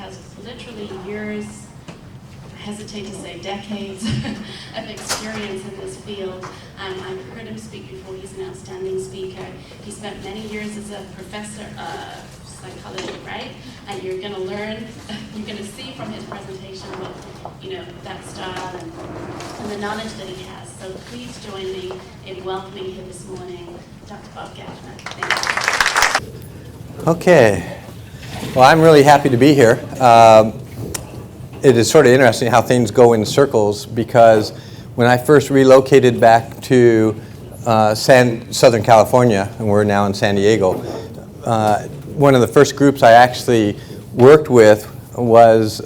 has literally years, I hesitate to say decades, of experience in this field. I've heard him speak before. He's an outstanding speaker. He spent many years as a professor of psychology, right? And you're going to learn, you're going to see from his presentation what, that style and the knowledge that he has. So please join me in welcoming here this morning, Dr. Bob Geffner. Thank you. Okay. Well, I'm really happy to be here. It is sort of interesting how things go in circles, because when I first relocated back to Southern California, and we're now in San Diego, one of the first groups I actually worked with was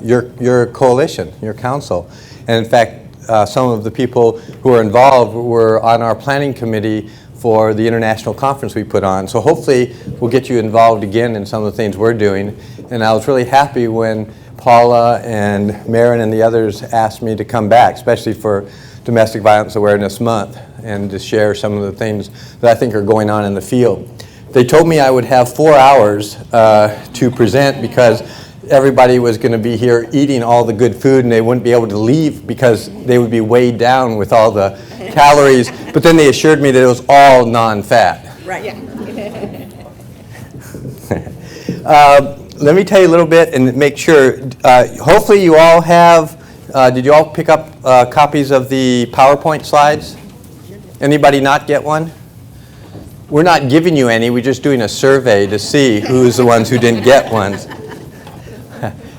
your coalition, your council. And in fact, some of the people who were involved were on our planning committee for the international conference we put on. So hopefully we'll get you involved again in some of the things we're doing. And I was really happy when Paula and Marin and the others asked me to come back, especially for Domestic Violence Awareness Month, and to share some of the things that I think are going on in the field. They told me I would have 4 hours to present, because everybody was going to be here eating all the good food, and they wouldn't be able to leave because they would be weighed down with all the calories. But then they assured me that it was all non-fat. Right. Yeah. Let me tell you a little bit and make sure. Hopefully you all have, did you all pick up copies of the PowerPoint slides? Anybody not get one? We're not giving you any. We're just doing a survey to see who's the ones who didn't get ones.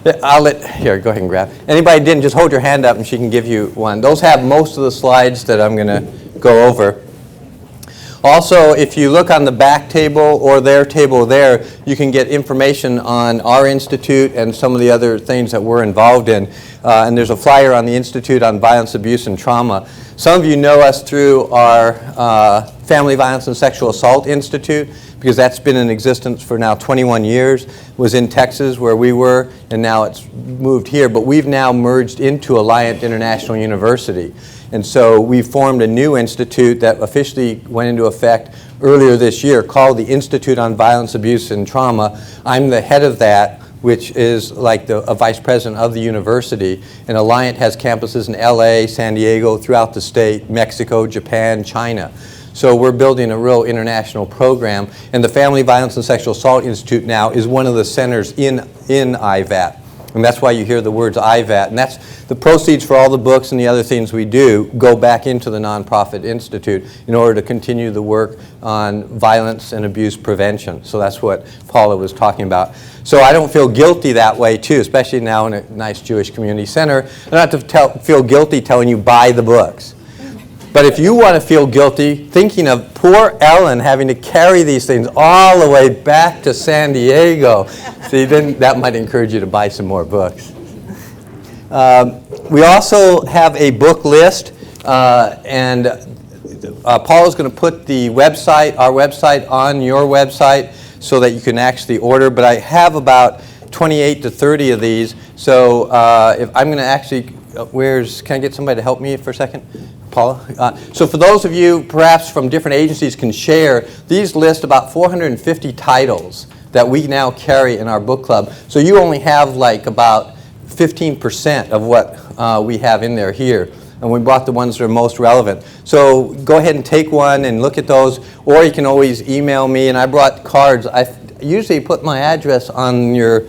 Here, go ahead and grab. Anybody didn't, just hold your hand up and she can give you one. Those have most of the slides that I'm going to go over. Also, if you look on the back table or their table there, you can get information on our institute and some of the other things that we're involved in. And there's a flyer on the Institute on Violence, Abuse, and Trauma. Some of you know us through our Family Violence and Sexual Assault Institute, because that's been in existence for now 21 years. It was in Texas where we were, and now it's moved here. But we've now merged into Alliant International University. And so we formed a new institute that officially went into effect earlier this year, called the Institute on Violence, Abuse, and Trauma. I'm the head of that, which is like a vice president of the university. And Alliant has campuses in LA, San Diego, throughout the state, Mexico, Japan, China. So we're building a real international program. And the Family Violence and Sexual Assault Institute now is one of the centers in IVAT. And that's why you hear the words IVAT. And that's the proceeds for all the books and the other things we do go back into the nonprofit institute in order to continue the work on violence and abuse prevention. So that's what Paula was talking about. So I don't feel guilty that way too, especially now in a nice Jewish community center. I don't have to feel guilty telling you buy the books. But if you want to feel guilty thinking of poor Ellen having to carry these things all the way back to San Diego, see, then that might encourage you to buy some more books. We also have a book list, and Paula's going to put the website, our website, on your website so that you can actually order. But I have about 28 to 30 of these, so if I'm going to actually, can I get somebody to help me for a second? Paula? So for those of you perhaps from different agencies can share, these list about 450 titles that we now carry in our book club. So you only have like about 15% of what we have in there here. And we brought the ones that are most relevant. So go ahead and take one and look at those, or you can always email me. And I brought cards. I usually put my address on your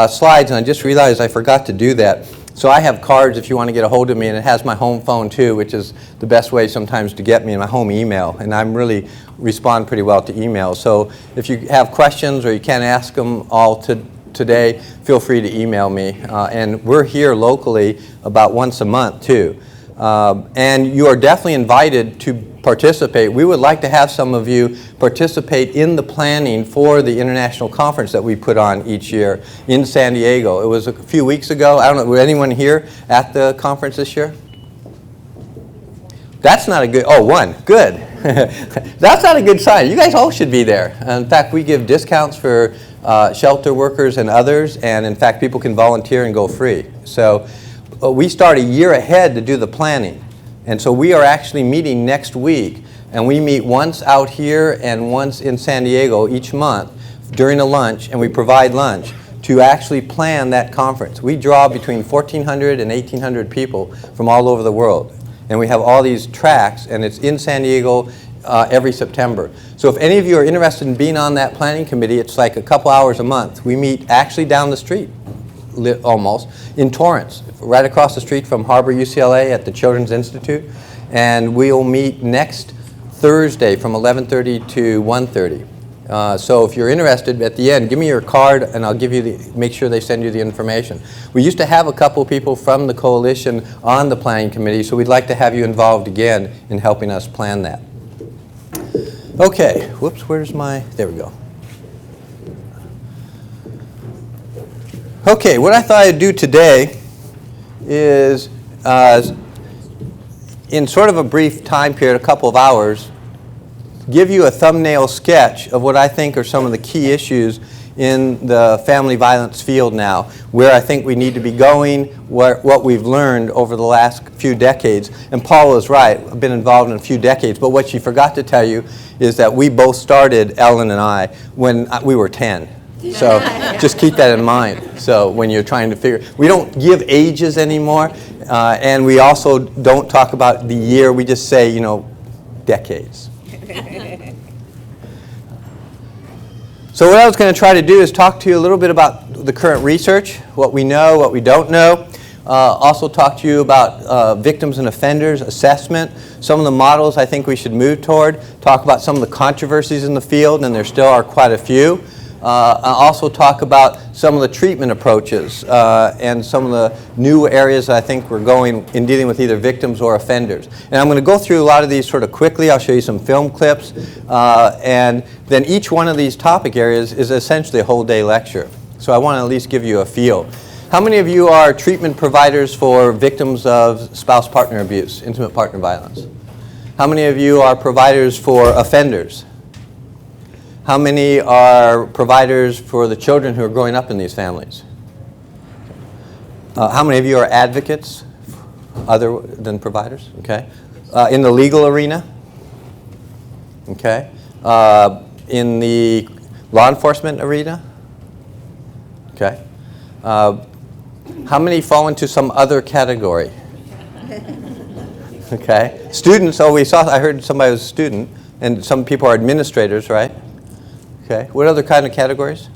slides, and I just realized I forgot to do that. So I have cards if you want to get a hold of me, and it has my home phone too, which is the best way sometimes to get me, in my home email. And I really respond pretty well to email. So if you have questions or you can't ask them all today, feel free to email me. And we're here locally about once a month too. And you are definitely invited to participate. We would like to have some of you participate in the planning for the international conference that we put on each year in San Diego. It was a few weeks ago. I don't know, was anyone here at the conference this year? That's not a good, one, good. That's not a good sign. You guys all should be there. In fact, we give discounts for shelter workers and others, and in fact, people can volunteer and go free. So we start a year ahead to do the planning. And so we are actually meeting next week, and we meet once out here and once in San Diego each month during a lunch, and we provide lunch to actually plan that conference. We draw between 1,400 and 1,800 people from all over the world. And we have all these tracks, and it's in San Diego every September. So if any of you are interested in being on that planning committee, it's like a couple hours a month. We meet actually down the street, almost, in Torrance, right across the street from Harbor UCLA at the Children's Institute. And we'll meet next Thursday from 11:30 to 1:30. So if you're interested, at the end, give me your card and I'll give you make sure they send you the information. We used to have a couple people from the coalition on the planning committee, so we'd like to have you involved again in helping us plan that. Okay, whoops, where's my, there we go. Okay, what I thought I'd do today is, in sort of a brief time period, a couple of hours, give you a thumbnail sketch of what I think are some of the key issues in the family violence field now, where I think we need to be going, what we've learned over the last few decades. And Paula is right, I've been involved in a few decades, but what she forgot to tell you is that we both started, Ellen and I, when we were 10. So just keep that in mind. So when you're trying to figure, we don't give ages anymore, and we also don't talk about the year, we just say, you know, decades. So what I was going to try to do is talk to you a little bit about the current research, what we know, what we don't know. Also talk to you about victims and offenders assessment, some of the models I think we should move toward, talk about some of the controversies in the field, and there still are quite a few. Also talk about some of the treatment approaches and some of the new areas I think we're going in dealing with either victims or offenders. And I'm going to go through a lot of these sort of quickly. I'll show you some film clips. And then each one of these topic areas is essentially a whole day lecture. So I want to at least give you a feel. How many of you are treatment providers for victims of spouse partner abuse, intimate partner violence? How many of you are providers for offenders? How many are providers for the children who are growing up in these families? How many of you are advocates other than providers? Okay. In the legal arena? Okay. In the law enforcement arena? Okay. How many fall into some other category? Okay. Students, oh, I heard somebody was a student, and some people are administrators, right? Okay. What other kind of categories?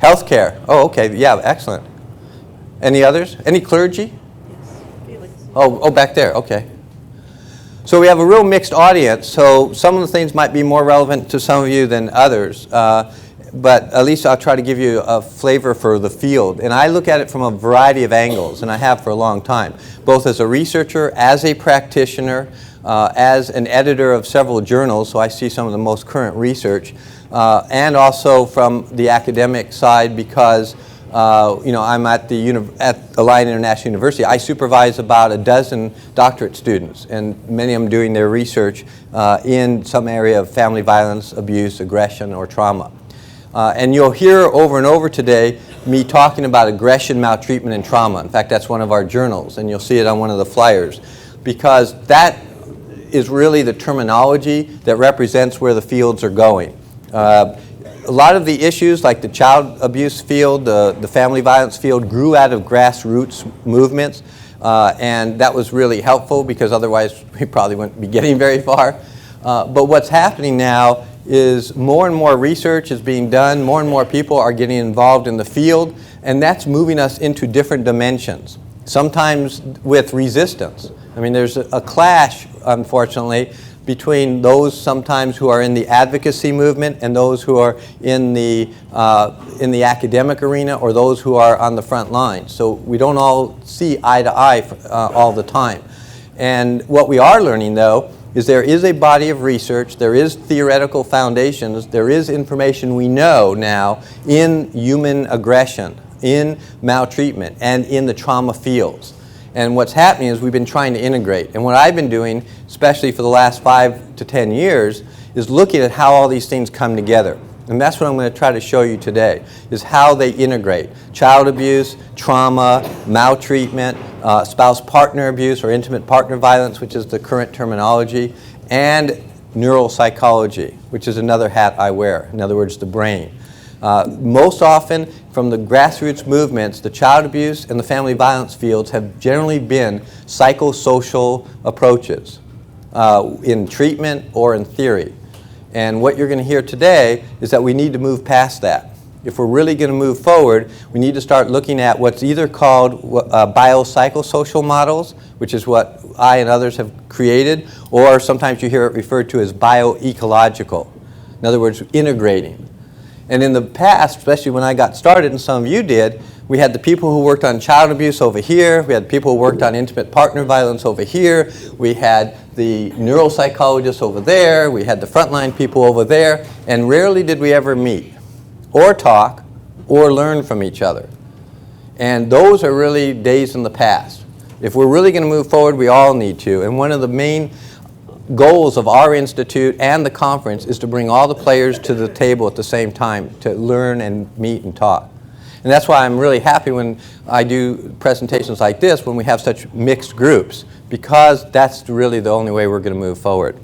Healthcare. Oh, okay. Yeah, excellent. Any others? Any clergy? Oh, back there. Okay. So we have a real mixed audience, so some of the things might be more relevant to some of you than others. But at least I'll try to give you a flavor for the field. And I look at it from a variety of angles, and I have for a long time, both as a researcher, as a practitioner, as an editor of several journals, so I see some of the most current research, and also from the academic side because I'm at Alliant International University. I supervise about a dozen doctorate students, and many of them doing their research in some area of family violence, abuse, aggression, or trauma. And you'll hear over and over today me talking about aggression, maltreatment, and trauma. In fact, that's one of our journals, and you'll see it on one of the flyers, because that is really the terminology that represents where the fields are going. A lot of the issues, like the child abuse field, the family violence field, grew out of grassroots movements, and that was really helpful because otherwise we probably wouldn't be getting very far. But what's happening now is more and more research is being done, more and more people are getting involved in the field, and that's moving us into different dimensions, sometimes with resistance. I mean, there's a clash, unfortunately, between those sometimes who are in the advocacy movement and those who are in the academic arena or those who are on the front line. So we don't all see eye to eye all the time. And what we are learning, though, is there is a body of research, there is theoretical foundations, there is information we know now in human aggression, in maltreatment, and in the trauma fields. And what's happening is we've been trying to integrate. And what I've been doing, especially for the last 5 to 10 years, is looking at how all these things come together. And that's what I'm going to try to show you today, is how they integrate. Child abuse, trauma, maltreatment, spouse partner abuse or intimate partner violence, which is the current terminology, and neuropsychology, which is another hat I wear, in other words, the brain. Most often, from the grassroots movements, the child abuse and the family violence fields have generally been psychosocial approaches in treatment or in theory. And what you're going to hear today is that we need to move past that. If we're really going to move forward, we need to start looking at what's either called biopsychosocial models, which is what I and others have created, or sometimes you hear it referred to as bioecological. In other words, integrating. And in the past, especially when I got started, and some of you did, we had the people who worked on child abuse over here, we had people who worked on intimate partner violence over here, we had the neuropsychologists over there, we had the frontline people over there, and rarely did we ever meet, or talk, or learn from each other. And those are really days in the past. If we're really going to move forward, we all need to. And one of the main goals of our institute and the conference is to bring all the players to the table at the same time to learn and meet and talk. And that's why I'm really happy when I do presentations like this, when we have such mixed groups, because that's really the only way we're going to move forward.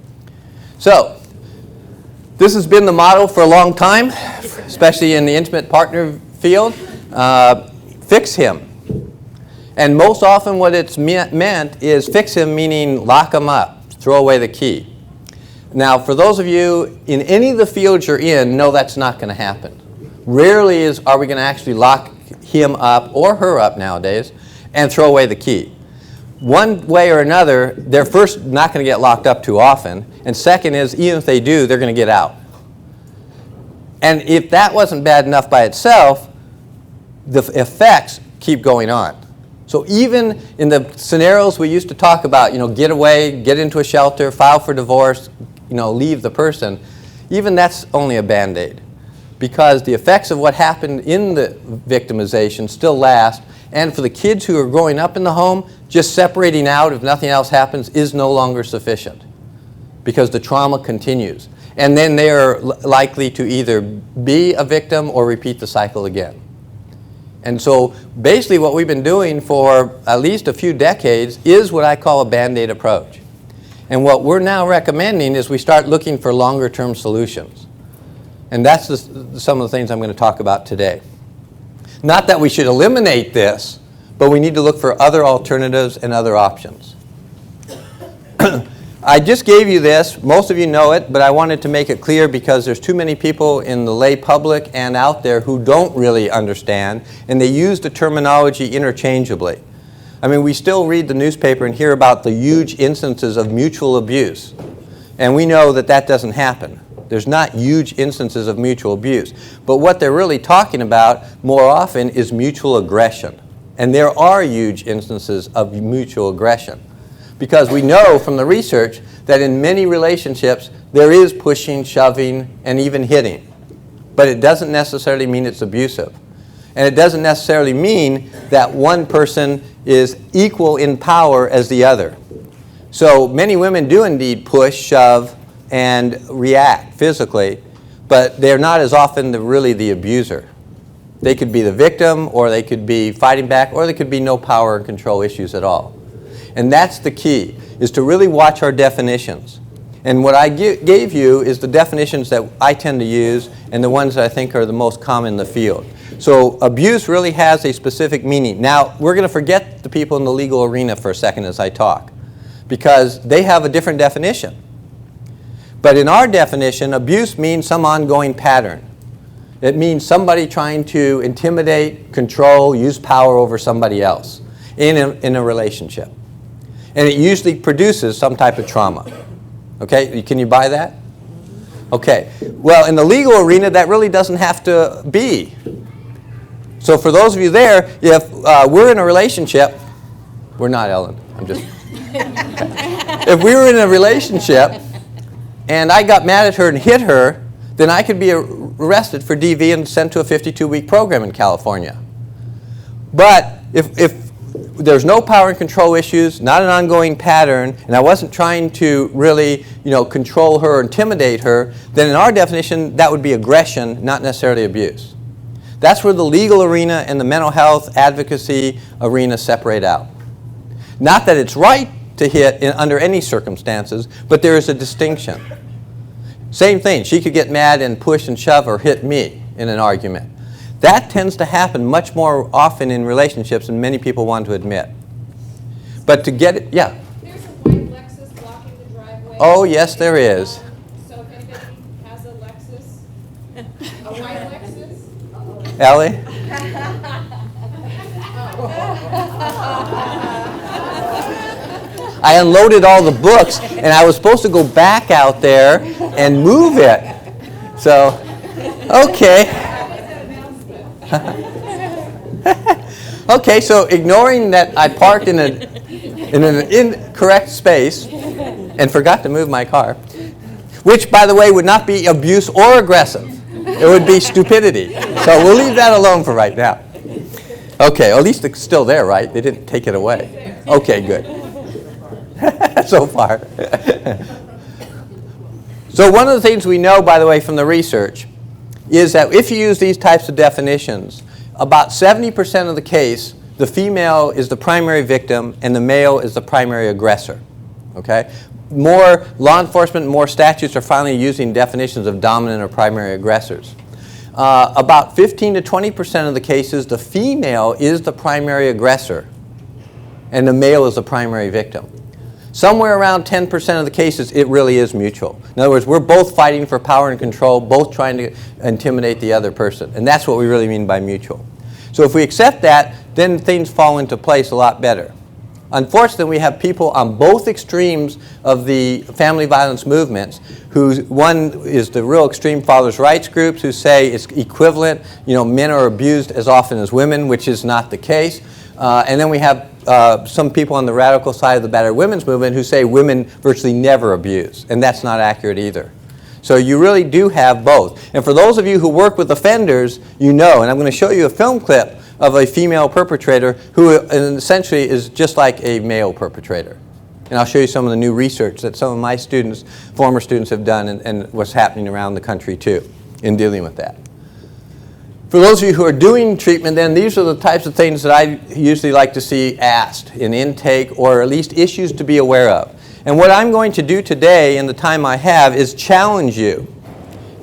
So, this has been the model for a long time, especially in the intimate partner field. Fix him. And most often what it's meant is fix him, meaning lock him up, throw away the key. Now, for those of you in any of the fields you're in, no, that's not going to happen. Rarely are we going to actually lock him up or her up nowadays and throw away the key. One way or another, they're first not going to get locked up too often, and second is, even if they do, they're going to get out. And if that wasn't bad enough by itself, the effects keep going on. So even in the scenarios we used to talk about, get away, get into a shelter, file for divorce, leave the person, even that's only a Band-Aid. Because the effects of what happened in the victimization still last, and for the kids who are growing up in the home, just separating out if nothing else happens is no longer sufficient, because the trauma continues. And then they are likely to either be a victim or repeat the cycle again. And so basically what we've been doing for at least a few decades is what I call a Band-Aid approach. And what we're now recommending is we start looking for longer term solutions. And that's some of the things I'm going to talk about today. Not that we should eliminate this, but we need to look for other alternatives and other options. I just gave you this. Most of you know it, but I wanted to make it clear because there's too many people in the lay public and out there who don't really understand, and they use the terminology interchangeably. I mean, we still read the newspaper and hear about the huge instances of mutual abuse, and we know that that doesn't happen. There's not huge instances of mutual abuse. But what they're really talking about more often is mutual aggression. And there are huge instances of mutual aggression. Because we know from the research that in many relationships there is pushing, shoving, and even hitting. But it doesn't necessarily mean it's abusive. And it doesn't necessarily mean that one person is equal in power as the other. So many women do indeed push, shove, and react physically, but they're not as often really the abuser. They could be the victim, or they could be fighting back, or there could be no power and control issues at all. And that's the key, is to really watch our definitions. And what I gave you is the definitions that I tend to use and the ones that I think are the most common in the field. So abuse really has a specific meaning. Now, we're going to forget the people in the legal arena for a second as I talk, because they have a different definition. But in our definition, abuse means some ongoing pattern. It means somebody trying to intimidate, control, use power over somebody else in a relationship. And it usually produces some type of trauma. Okay, can you buy that? Okay, well, in the legal arena, that really doesn't have to be. So for those of you there, if we're in a relationship, we're not, Ellen, I'm just... If we were in a relationship, and I got mad at her and hit her, then I could be arrested for DV and sent to a 52-week program in California. But if there's no power and control issues, not an ongoing pattern, and I wasn't trying to really, control her or intimidate her, then in our definition, that would be aggression, not necessarily abuse. That's where the legal arena and the mental health advocacy arena separate out. Not that it's right to hit under any circumstances, but there is a distinction. Same thing, she could get mad and push and shove or hit me, in an argument. That tends to happen much more often in relationships than many people want to admit. But to get it, yeah? There's a white Lexus blocking the driveway. Oh, yes, there is. So if anybody has a Lexus, a white Lexus, Ellie? I unloaded all the books, and I was supposed to go back out there and move it. So, okay. Okay, so ignoring that I parked in an incorrect space and forgot to move my car, which, by the way, would not be abuse or aggressive. It would be stupidity. So we'll leave that alone for right now. Okay, at least it's still there, right? They didn't take it away. Okay, good. So far. So one of the things we know, by the way, from the research is that if you use these types of definitions, about 70% of the case, the female is the primary victim and the male is the primary aggressor. Okay? More law enforcement, more statutes are finally using definitions of dominant or primary aggressors. About 15 to 20% of the cases, the female is the primary aggressor and the male is the primary victim. Somewhere around 10% of the cases, it really is mutual. In other words, we're both fighting for power and control, both trying to intimidate the other person. And that's what we really mean by mutual. So if we accept that, then things fall into place a lot better. Unfortunately, we have people on both extremes of the family violence movements who, one is the real extreme fathers' rights groups who say it's equivalent, men are abused as often as women, which is not the case. And then we have some people on the radical side of the battered women's movement who say women virtually never abuse, and that's not accurate either. So you really do have both. And for those of you who work with offenders, and I'm going to show you a film clip of a female perpetrator who essentially is just like a male perpetrator. And I'll show you some of the new research that some of my students, former students, have done and what's happening around the country too in dealing with that. For those of you who are doing treatment, then these are the types of things that I usually like to see asked in intake, or at least issues to be aware of. And what I'm going to do today in the time I have is challenge you.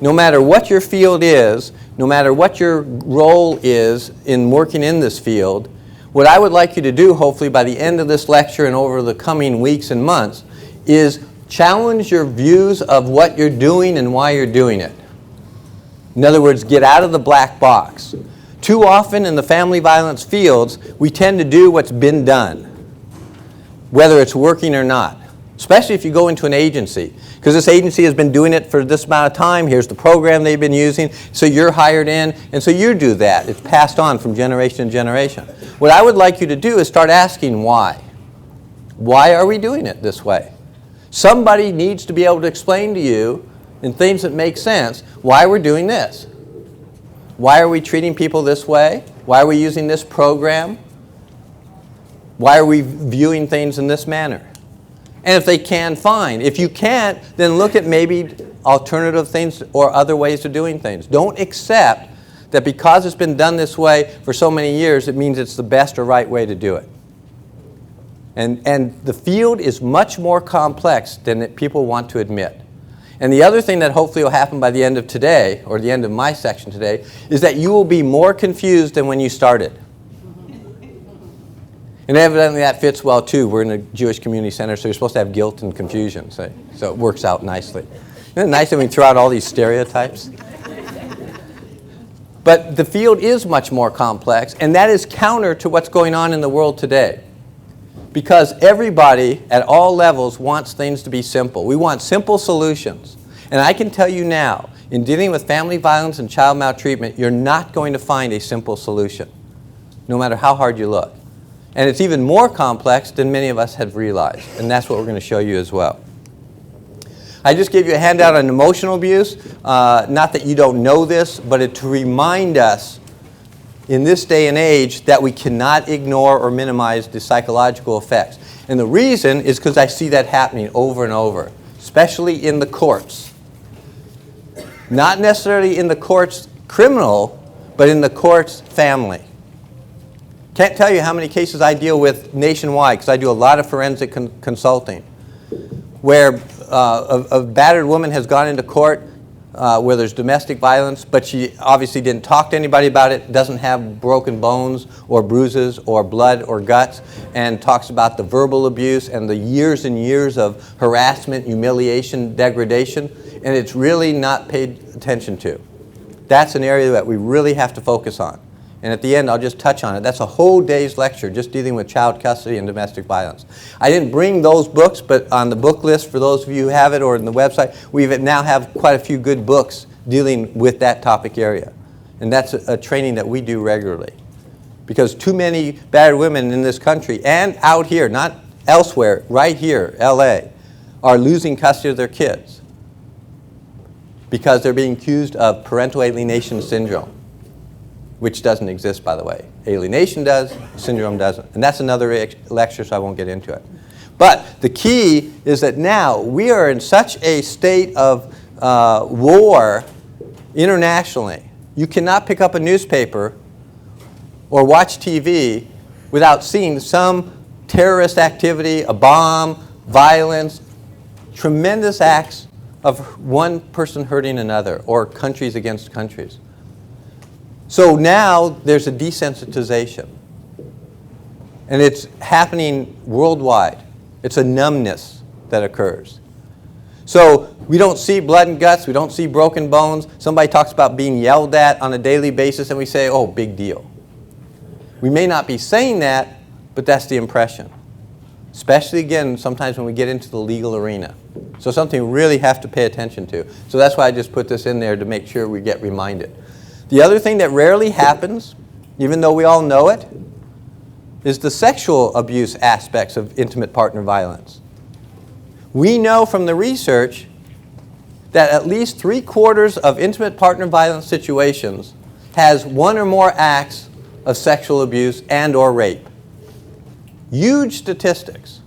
No matter what your field is, no matter what your role is in working in this field, what I would like you to do, hopefully by the end of this lecture and over the coming weeks and months, is challenge your views of what you're doing and why you're doing it. In other words, get out of the black box. Too often in the family violence fields, we tend to do what's been done, whether it's working or not, especially if you go into an agency. Because this agency has been doing it for this amount of time, here's the program they've been using, so you're hired in, and so you do that. It's passed on from generation to generation. What I would like you to do is start asking why. Why are we doing it this way? Somebody needs to be able to explain to you, in things that make sense, why we're doing this. Why are we treating people this way? Why are we using this program? Why are we viewing things in this manner? And if they can, fine. If you can't, then look at maybe alternative things or other ways of doing things. Don't accept that because it's been done this way for so many years, it means it's the best or right way to do it. And the field is much more complex than people want to admit. And the other thing that hopefully will happen by the end of today, or the end of my section today, is that you will be more confused than when you started. And evidently that fits well too. We're in a Jewish community center, so you're supposed to have guilt and confusion. So it works out nicely. Isn't it nice that we throw out all these stereotypes? But the field is much more complex, and that is counter to what's going on in the world today. Because everybody at all levels wants things to be simple. We want simple solutions. And I can tell you now, in dealing with family violence and child maltreatment, you're not going to find a simple solution, no matter how hard you look. And it's even more complex than many of us have realized. And that's what we're going to show you as well. I just gave you a handout on emotional abuse. Not that you don't know this, but to remind us in this day and age that we cannot ignore or minimize the psychological effects. And the reason is because I see that happening over and over, especially in the courts. Not necessarily in the courts criminal, but in the courts family. Can't tell you how many cases I deal with nationwide, because I do a lot of forensic consulting, where a battered woman has gone into court where there's domestic violence, but she obviously didn't talk to anybody about it, doesn't have broken bones or bruises or blood or guts, and talks about the verbal abuse and the years and years of harassment, humiliation, degradation, and it's really not paid attention to. That's an area that we really have to focus on. And at the end, I'll just touch on it. That's a whole day's lecture, just dealing with child custody and domestic violence. I didn't bring those books, but on the book list, for those of you who have it, or in the website, we now have quite a few good books dealing with that topic area. And that's a training that we do regularly. Because too many battered women in this country, and out here, not elsewhere, right here, LA, are losing custody of their kids because they're being accused of parental alienation syndrome, which doesn't exist, by the way. Alienation does, syndrome doesn't. And that's another lecture, so I won't get into it. But the key is that now we are in such a state of war internationally. You cannot pick up a newspaper or watch TV without seeing some terrorist activity, a bomb, violence, tremendous acts of one person hurting another, or countries against countries. So now there's a desensitization. And it's happening worldwide. It's a numbness that occurs. So we don't see blood and guts, we don't see broken bones. Somebody talks about being yelled at on a daily basis and we say, oh, big deal. We may not be saying that, but that's the impression. Especially, again, sometimes when we get into the legal arena. So something we really have to pay attention to. So that's why I just put this in there to make sure we get reminded. The other thing that rarely happens, even though we all know it, is the sexual abuse aspects of intimate partner violence. We know from the research that at least 3/4 of intimate partner violence situations has one or more acts of sexual abuse and or rape. Huge statistics.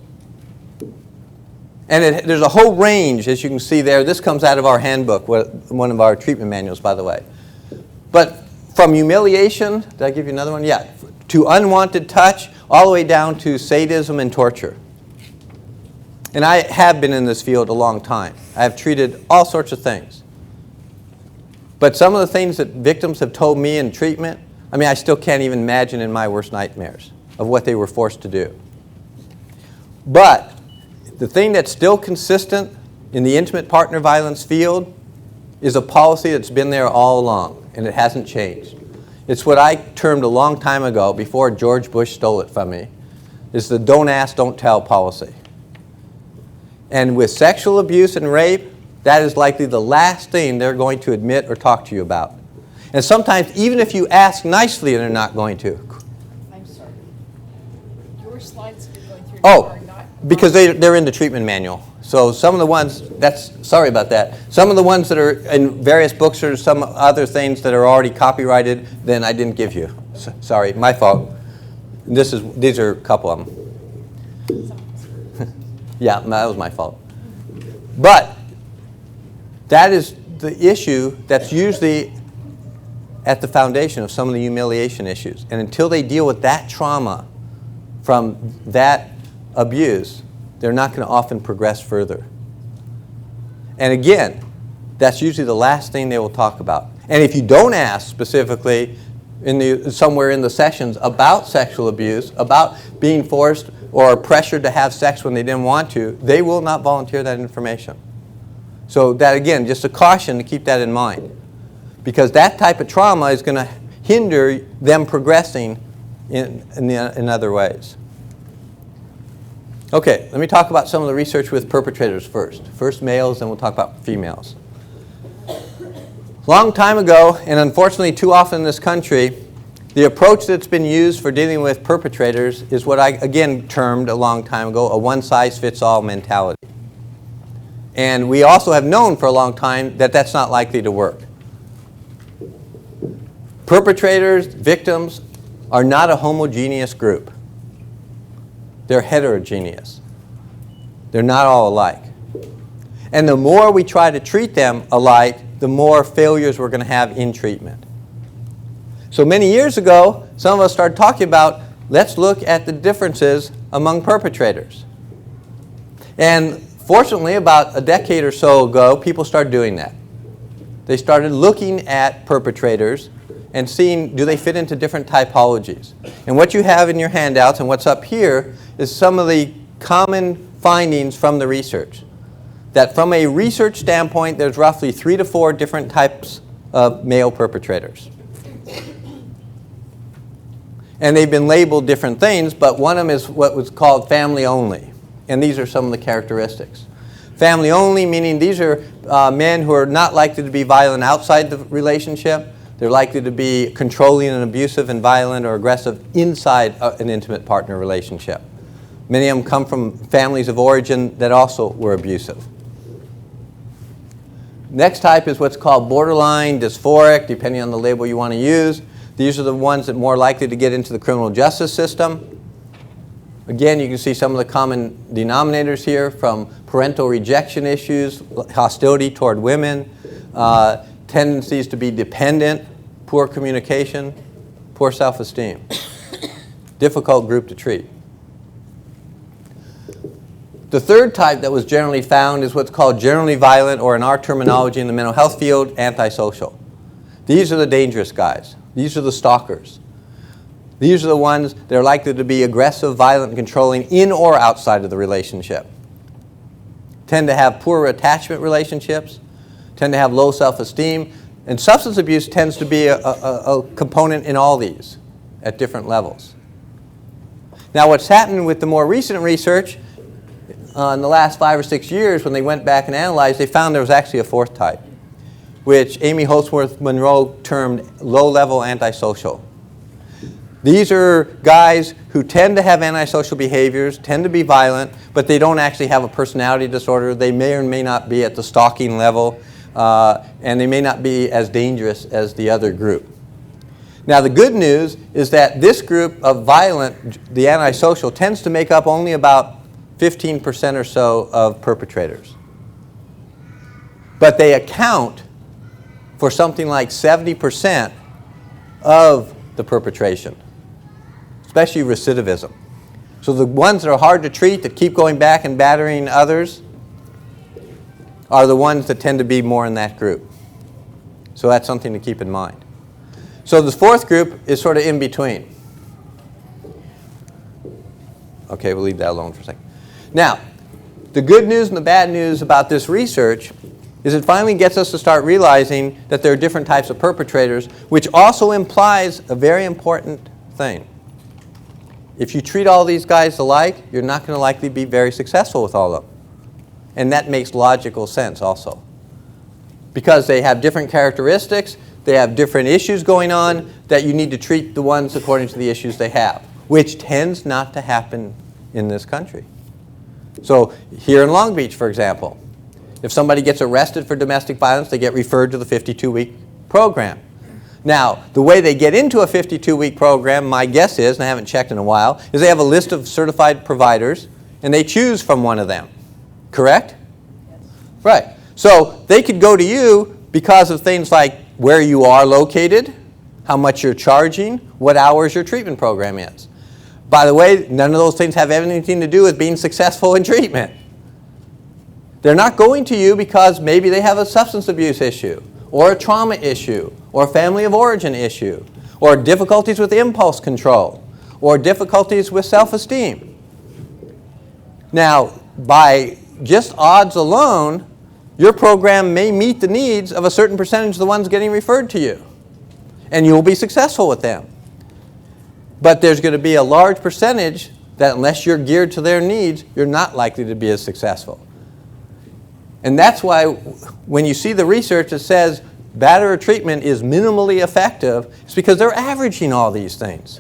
And there's a whole range, as you can see there. This comes out of our handbook, one of our treatment manuals, by the way. But from humiliation, did I give you another one? Yeah. To unwanted touch, all the way down to sadism and torture. And I have been in this field a long time. I have treated all sorts of things. But some of the things that victims have told me in treatment, I mean, I still can't even imagine in my worst nightmares of what they were forced to do. But the thing that's still consistent in the intimate partner violence field is a policy that's been there all along, and it hasn't changed. It's what I termed a long time ago, before George Bush stole it from me, is the don't ask, don't tell policy. And with sexual abuse and rape, that is likely the last thing they're going to admit or talk to you about. And sometimes, even if you ask nicely, they're not going to. I'm sorry. Your slides you're going through Oh, are not... because they're in the treatment manual. So some of the ones, sorry about that. Some of the ones that are in various books or some other things that are already copyrighted, then I didn't give you. Sorry, my fault. These are a couple of them. Yeah, that was my fault. But that is the issue that's usually at the foundation of some of the humiliation issues. And until they deal with that trauma from that abuse, they're not going to often progress further. And again, that's usually the last thing they will talk about. And if you don't ask specifically somewhere in the sessions about sexual abuse, about being forced or pressured to have sex when they didn't want to, they will not volunteer that information. So that, again, just a caution to keep that in mind. Because that type of trauma is going to hinder them progressing in other ways. Okay, let me talk about some of the research with perpetrators first. First males, then we'll talk about females. Long time ago, and unfortunately too often in this country, the approach that's been used for dealing with perpetrators is what I, again, termed a long time ago, a one-size-fits-all mentality. And we also have known for a long time that that's not likely to work. Perpetrators, victims, are not a homogeneous group. They're heterogeneous. They're not all alike. And the more we try to treat them alike, the more failures we're going to have in treatment. So many years ago, some of us started talking about, let's look at the differences among perpetrators. And fortunately, about a decade or so ago, people started doing that. they started looking at perpetrators and seeing, do they fit into different typologies? And what you have in your handouts and what's up here is some of the common findings from the research. That from a research standpoint, there's roughly 3 to 4 different types of male perpetrators. And they've been labeled different things, but one of them is what was called family only. And these are some of the characteristics. Family only, meaning these are men who are not likely to be violent outside the relationship. They're likely to be controlling and abusive and violent or aggressive inside an intimate partner relationship. Many of them come from families of origin that also were abusive. Next type is what's called borderline, dysphoric, depending on the label you want to use. These are the ones that are more likely to get into the criminal justice system. Again, you can see some of the common denominators here, from parental rejection issues, hostility toward women, tendencies to be dependent, poor communication, poor self-esteem. Difficult group to treat. The third type that was generally found is what's called generally violent, or in our terminology in the mental health field, antisocial. These are the dangerous guys. These are the stalkers. These are the ones that are likely to be aggressive, violent, and controlling in or outside of the relationship. Tend to have poor attachment relationships, tend to have low self-esteem, and substance abuse tends to be a component in all these at different levels. Now, what's happened with the more recent research in the last 5 or 6 years, when they went back and analyzed, they found there was actually a fourth type, which Amy Holsworth Monroe termed low-level antisocial. These are guys who tend to have antisocial behaviors, tend to be violent, but they don't actually have a personality disorder. They may or may not be at the stalking level, and they may not be as dangerous as the other group. Now, the good news is that this group of violent, the antisocial, tends to make up only about 15% or so of perpetrators. But they account for something like 70% of the perpetration, especially recidivism. So the ones that are hard to treat, that keep going back and battering others, are the ones that tend to be more in that group. So that's something to keep in mind. So the fourth group is sort of in between. Okay, we'll leave that alone for a second. Now, the good news and the bad news about this research is it finally gets us to start realizing that there are different types of perpetrators, which also implies a very important thing. If you treat all these guys alike, you're not going to likely be very successful with all of them. And that makes logical sense also. Because they have different characteristics, they have different issues going on, that you need to treat the ones according to the issues they have, which tends not to happen in this country. So here in Long Beach, for example, if somebody gets arrested for domestic violence, they get referred to the 52-week program. Now, the way they get into a 52-week program, my guess is, and I haven't checked in a while, is they have a list of certified providers, and they choose from one of them. Correct? Yes. Right. So they could go to you because of things like where you are located, how much you're charging, what hours your treatment program is. By the way, none of those things have anything to do with being successful in treatment. They're not going to you because maybe they have a substance abuse issue, or a trauma issue, or a family of origin issue, or difficulties with impulse control, or difficulties with self-esteem. Now, by just odds alone, your program may meet the needs of a certain percentage of the ones getting referred to you, and you'll be successful with them. But there's going to be a large percentage that unless you're geared to their needs, you're not likely to be as successful. And that's why when you see the research that says batterer treatment is minimally effective, it's because they're averaging all these things.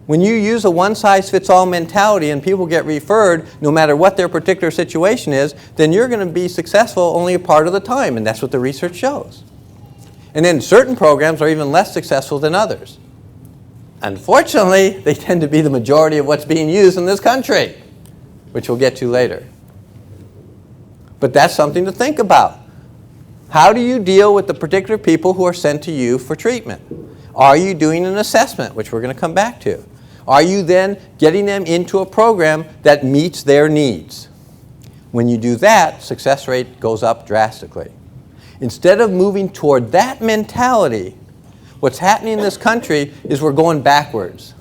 When you use a one-size-fits-all mentality and people get referred, no matter what their particular situation is, then you're going to be successful only a part of the time, and that's what the research shows. And then certain programs are even less successful than others. Unfortunately, they tend to be the majority of what's being used in this country, which we'll get to later. But that's something to think about. How do you deal with the particular people who are sent to you for treatment? Are you doing an assessment, which we're going to come back to? Are you then getting them into a program that meets their needs? When you do that, success rate goes up drastically. Instead of moving toward that mentality, what's happening in this country is we're going backwards.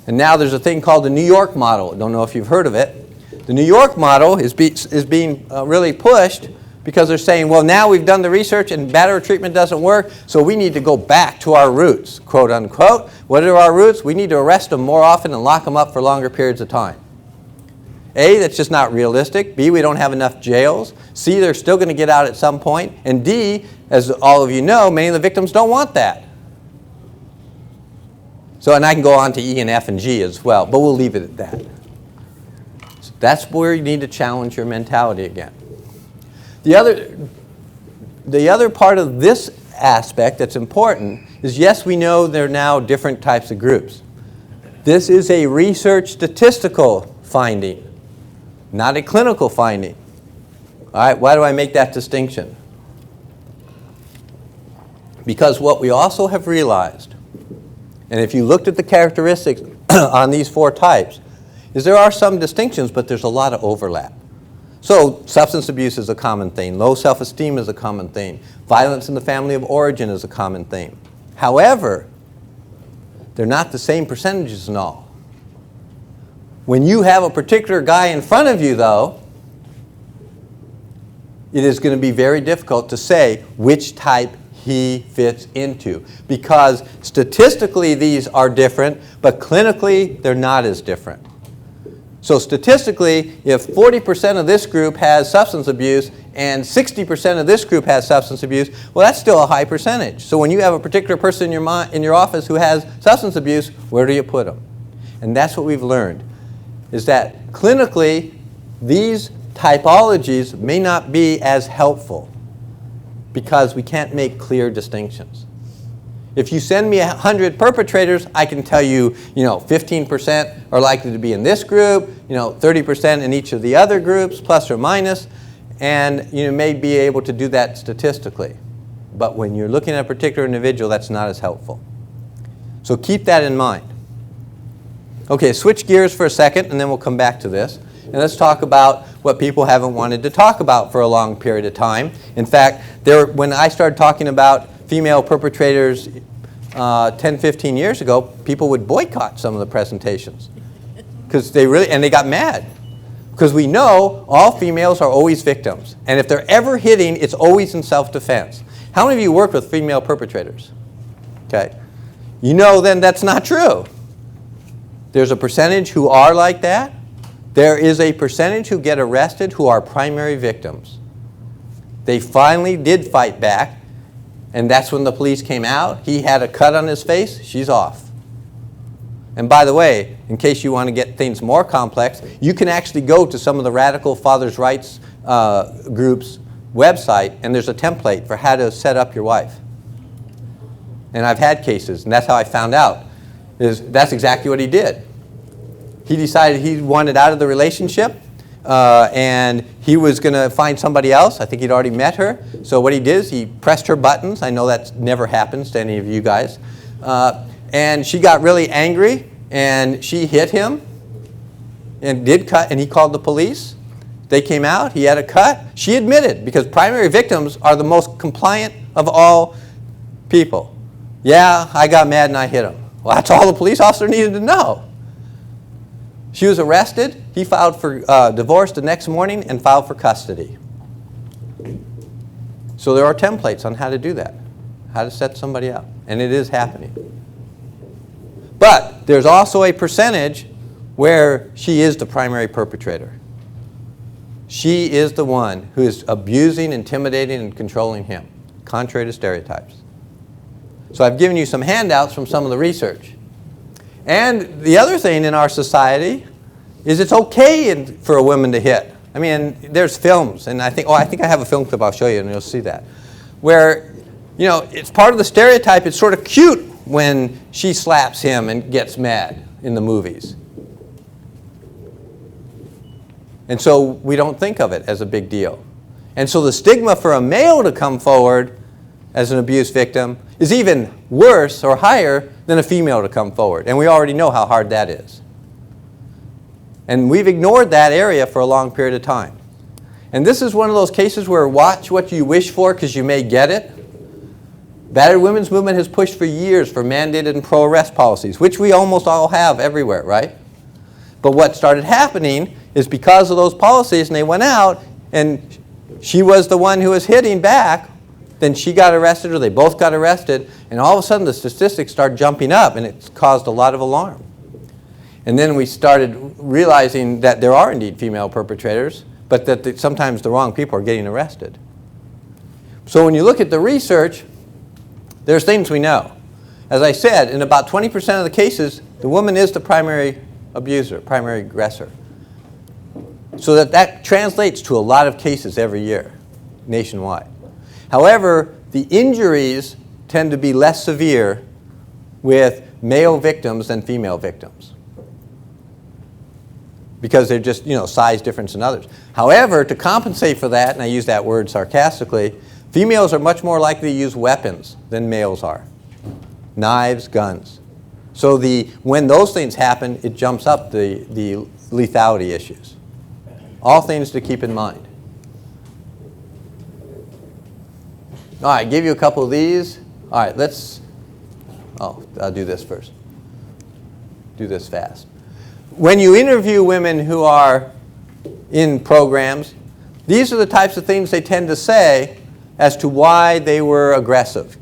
And now there's a thing called the New York model. I don't know if you've heard of it. The New York model is being really pushed because they're saying, well, now we've done the research and batterer treatment doesn't work, so we need to go back to our roots, quote unquote. What are our roots? We need to arrest them more often and lock them up for longer periods of time. A, that's just not realistic. B, we don't have enough jails. C, they're still going to get out at some point. And D, as all of you know, many of the victims don't want that. So, and I can go on to E and F and G as well, but we'll leave it at that. So that's where you need to challenge your mentality again. The other part of this aspect that's important is, yes, we know there are now different types of groups. This is a research statistical finding, not a clinical finding. All right, why do I make that distinction? Because what we also have realized, and if you looked at the characteristics on these 4 types, is there are some distinctions, but there's a lot of overlap. So substance abuse is a common thing. Low self-esteem is a common thing. Violence in the family of origin is a common thing. However, they're not the same percentages in all. When you have a particular guy in front of you, though, it is going to be very difficult to say which type he fits into, because statistically these are different, but clinically they're not as different. So statistically, if 40% of this group has substance abuse and 60% of this group has substance abuse, well, that's still a high percentage. So when you have a particular person in your office who has substance abuse, where do you put them? And that's what we've learned, is that clinically, these typologies may not be as helpful because we can't make clear distinctions. If you send me 100 perpetrators, I can tell you, 15% are likely to be in this group, 30% in each of the other groups, plus or minus, and you may be able to do that statistically. But when you're looking at a particular individual, that's not as helpful. So keep that in mind. Okay, switch gears for a second, and then we'll come back to this. And let's talk about what people haven't wanted to talk about for a long period of time. In fact, when I started talking about female perpetrators 10, 15 years ago, people would boycott some of the presentations because they got mad. Because we know all females are always victims. And if they're ever hitting, it's always in self-defense. How many of you worked with female perpetrators? Okay. You know then that's not true. There's a percentage who are like that. There is a percentage who get arrested who are primary victims. They finally did fight back, and that's when the police came out. He had a cut on his face. She's off. And by the way, in case you want to get things more complex, you can actually go to some of the radical fathers' rights groups' website, and there's a template for how to set up your wife. And I've had cases, and that's how I found out. That's exactly what he did. He decided he wanted out of the relationship, and he was going to find somebody else. I think he'd already met her. So what he did is he pressed her buttons. I know that never happens to any of you guys. And she got really angry, and she hit him and did cut, and he called the police. They came out. He had a cut. She admitted, because primary victims are the most compliant of all people. Yeah, I got mad and I hit him. Well, that's all the police officer needed to know. She was arrested. He filed for divorce the next morning and filed for custody. So there are templates on how to do that, how to set somebody up, and it is happening. But there's also a percentage where she is the primary perpetrator. She is the one who is abusing, intimidating, and controlling him, contrary to stereotypes. So I've given you some handouts from some of the research. And the other thing in our society is it's okay for a woman to hit. I mean, there's films, and I think I have a film clip I'll show you, and you'll see that, where, it's part of the stereotype. It's sort of cute when she slaps him and gets mad in the movies. And so we don't think of it as a big deal. And so the stigma for a male to come forward as an abuse victim is even worse or higher than a female to come forward. And we already know how hard that is. And we've ignored that area for a long period of time. And this is one of those cases where watch what you wish for because you may get it. Battered women's movement has pushed for years for mandated and pro-arrest policies, which we almost all have everywhere, right? But what started happening is because of those policies, and they went out, and she was the one who was hitting back, then she got arrested, or they both got arrested, and all of a sudden the statistics started jumping up, and it caused a lot of alarm. And then we started realizing that there are indeed female perpetrators, but that sometimes the wrong people are getting arrested. So when you look at the research, there's things we know. As I said, in about 20% of the cases, the woman is the primary abuser, primary aggressor. So that translates to a lot of cases every year, nationwide. However, the injuries tend to be less severe with male victims than female victims, because they're just, size difference in others. However, to compensate for that, and I use that word sarcastically, females are much more likely to use weapons than males are. Knives, guns. So when those things happen, it jumps up the lethality issues. All things to keep in mind. All right, give you a couple of these. All right, I'll do this first. Do this fast. When you interview women who are in programs, these are the types of things they tend to say as to why they were aggressive.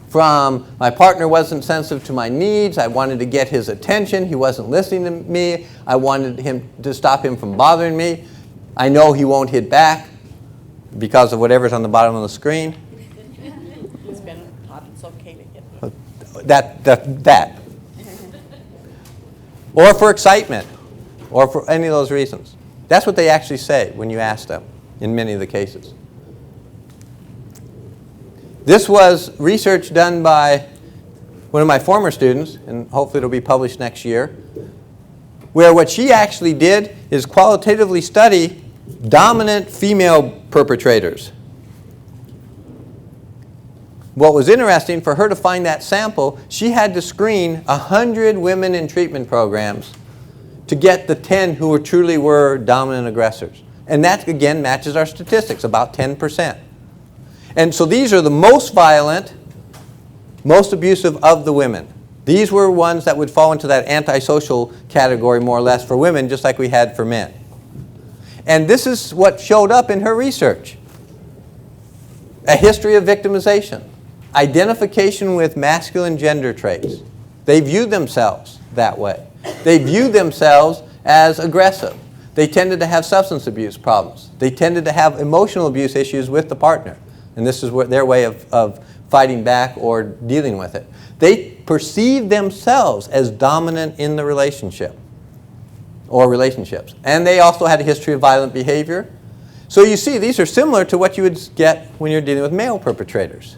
From, my partner wasn't sensitive to my needs, I wanted to get his attention, he wasn't listening to me, I wanted him to stop him from bothering me, I know he won't hit back because of whatever's on the bottom of the screen. He's been taught it's okay to hit. That. Or for excitement, or for any of those reasons. That's what they actually say when you ask them in many of the cases. This was research done by one of my former students, and hopefully it'll be published next year, where what she actually did is qualitatively study dominant female perpetrators. What was interesting, for her to find that sample, she had to screen 100 women in treatment programs to get the 10 who truly were dominant aggressors. And that, again, matches our statistics, about 10%. And so these are the most violent, most abusive of the women. These were ones that would fall into that antisocial category, more or less, for women, just like we had for men. And this is what showed up in her research. A history of victimization. Identification with masculine gender traits. They viewed themselves that way. They viewed themselves as aggressive. They tended to have substance abuse problems. They tended to have emotional abuse issues with the partner. And this is their way of fighting back or dealing with it. They perceived themselves as dominant in the relationship or relationships. And they also had a history of violent behavior. So you see, these are similar to what you would get when you're dealing with male perpetrators,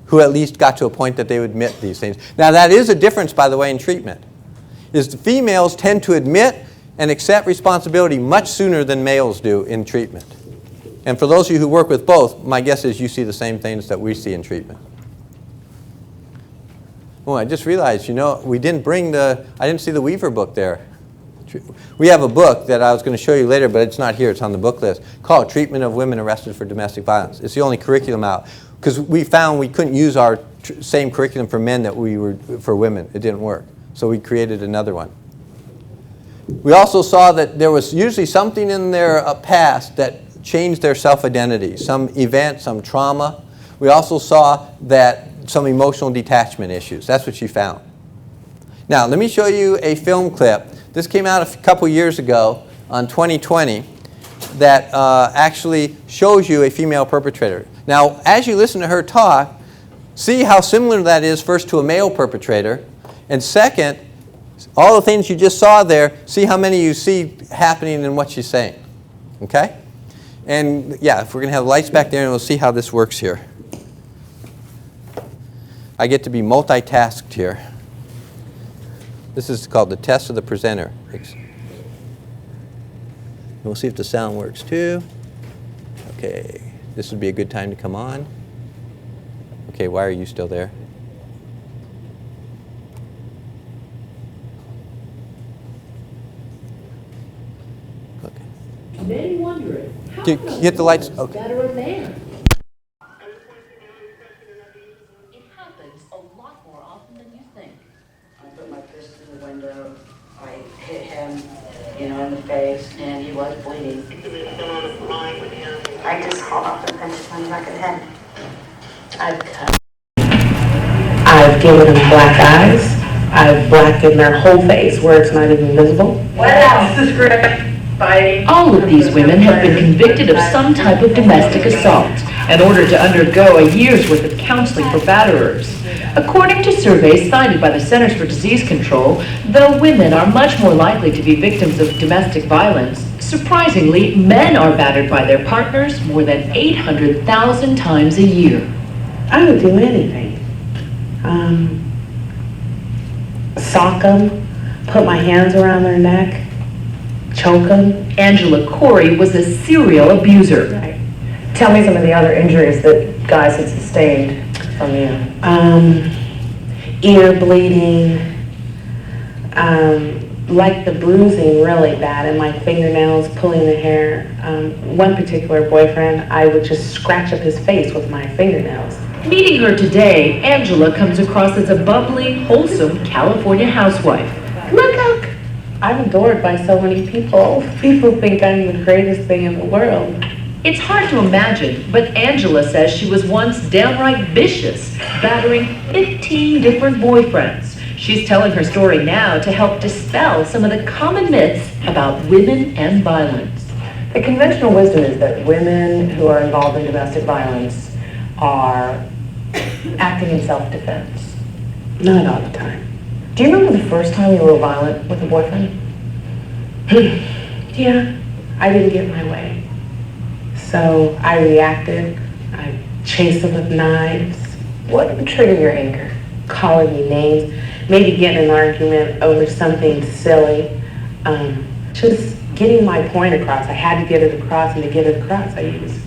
who at least got to a point that they would admit these things. Now that is a difference, by the way, in treatment. Is the females tend to admit and accept responsibility much sooner than males do in treatment. And for those of you who work with both, my guess is you see the same things that we see in treatment. Oh, I just realized, we didn't bring I didn't see the Weaver book there. We have a book that I was going to show you later, but it's not here, it's on the book list, called Treatment of Women Arrested for Domestic Violence. It's the only curriculum out, because we found we couldn't use our same curriculum for men that we were for women. It didn't work. So we created another one. We also saw that there was usually something in their past that changed their self-identity, some event, some trauma. We also saw that some emotional detachment issues. That's what she found. Now, let me show you a film clip. This came out a couple years ago on 2020 that actually shows you a female perpetrator. Now, as you listen to her talk, see how similar that is first to a male perpetrator, and second, all the things you just saw there, see how many you see happening in what she's saying. Okay? And yeah, if we're going to have lights back there, and we'll see how this works here. I get to be multitasked here. This is called the test of the presenter. And we'll see if the sound works too. Okay, this would be a good time to come on. Okay, why are you still there? Okay. Many wondering, how Get- come get the lights- women okay. better a man? It happens a lot more often than you think. I put my fist in the window, I hit him, in the face, and he was bleeding. I just hauled off and punched him on the back of the head. I've cut. I've given them black eyes. I've blackened their whole face where it's not even visible. What else? Fighting. All of these women have been convicted of some type of domestic assault in order to undergo a year's worth of counseling for batterers. According to surveys cited by the Centers for Disease Control, though women are much more likely to be victims of domestic violence, surprisingly, men are battered by their partners more than 800,000 times a year. I would do anything. Sock them, put my hands around their neck, choke them. Angela Corey was a serial abuser. Tell me some of the other injuries that guys had sustained from you. Ear bleeding, like the bruising really bad, and my fingernails, pulling the hair. One particular boyfriend, I would just scratch up his face with my fingernails. Meeting her today, Angela comes across as a bubbly, wholesome California housewife. Look, I'm adored by so many people. People think I'm the greatest thing in the world. It's hard to imagine, but Angela says she was once downright vicious, battering 15 different boyfriends. She's telling her story now to help dispel some of the common myths about women and violence. The conventional wisdom is that women who are involved in domestic violence are acting in self-defense. Not all the time. Do you remember the first time you were violent with a boyfriend? Yeah, I didn't get my way. So I reacted. I chased them with knives, What would trigger your anger? calling me names, maybe getting in an argument over something silly. Just getting my point across. I had to get it across, and to get it across, I used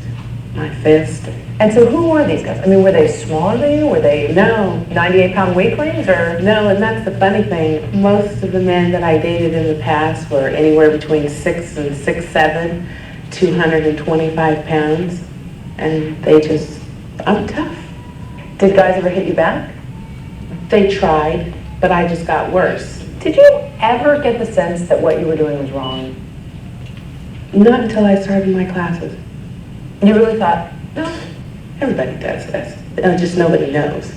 my fist. And so who were these guys? I mean, were they smaller than you? Were they No, 98-pound weaklings or? no, and that's the funny thing. Most of the men that I dated in the past were anywhere between 6 and 6'7", 225 pounds, and I'm tough. Did guys ever hit you back? They tried, but I just got worse. Did you ever get the sense that what you were doing was wrong? Not until I started my classes. You really thought, No, everybody does this. Just nobody knows.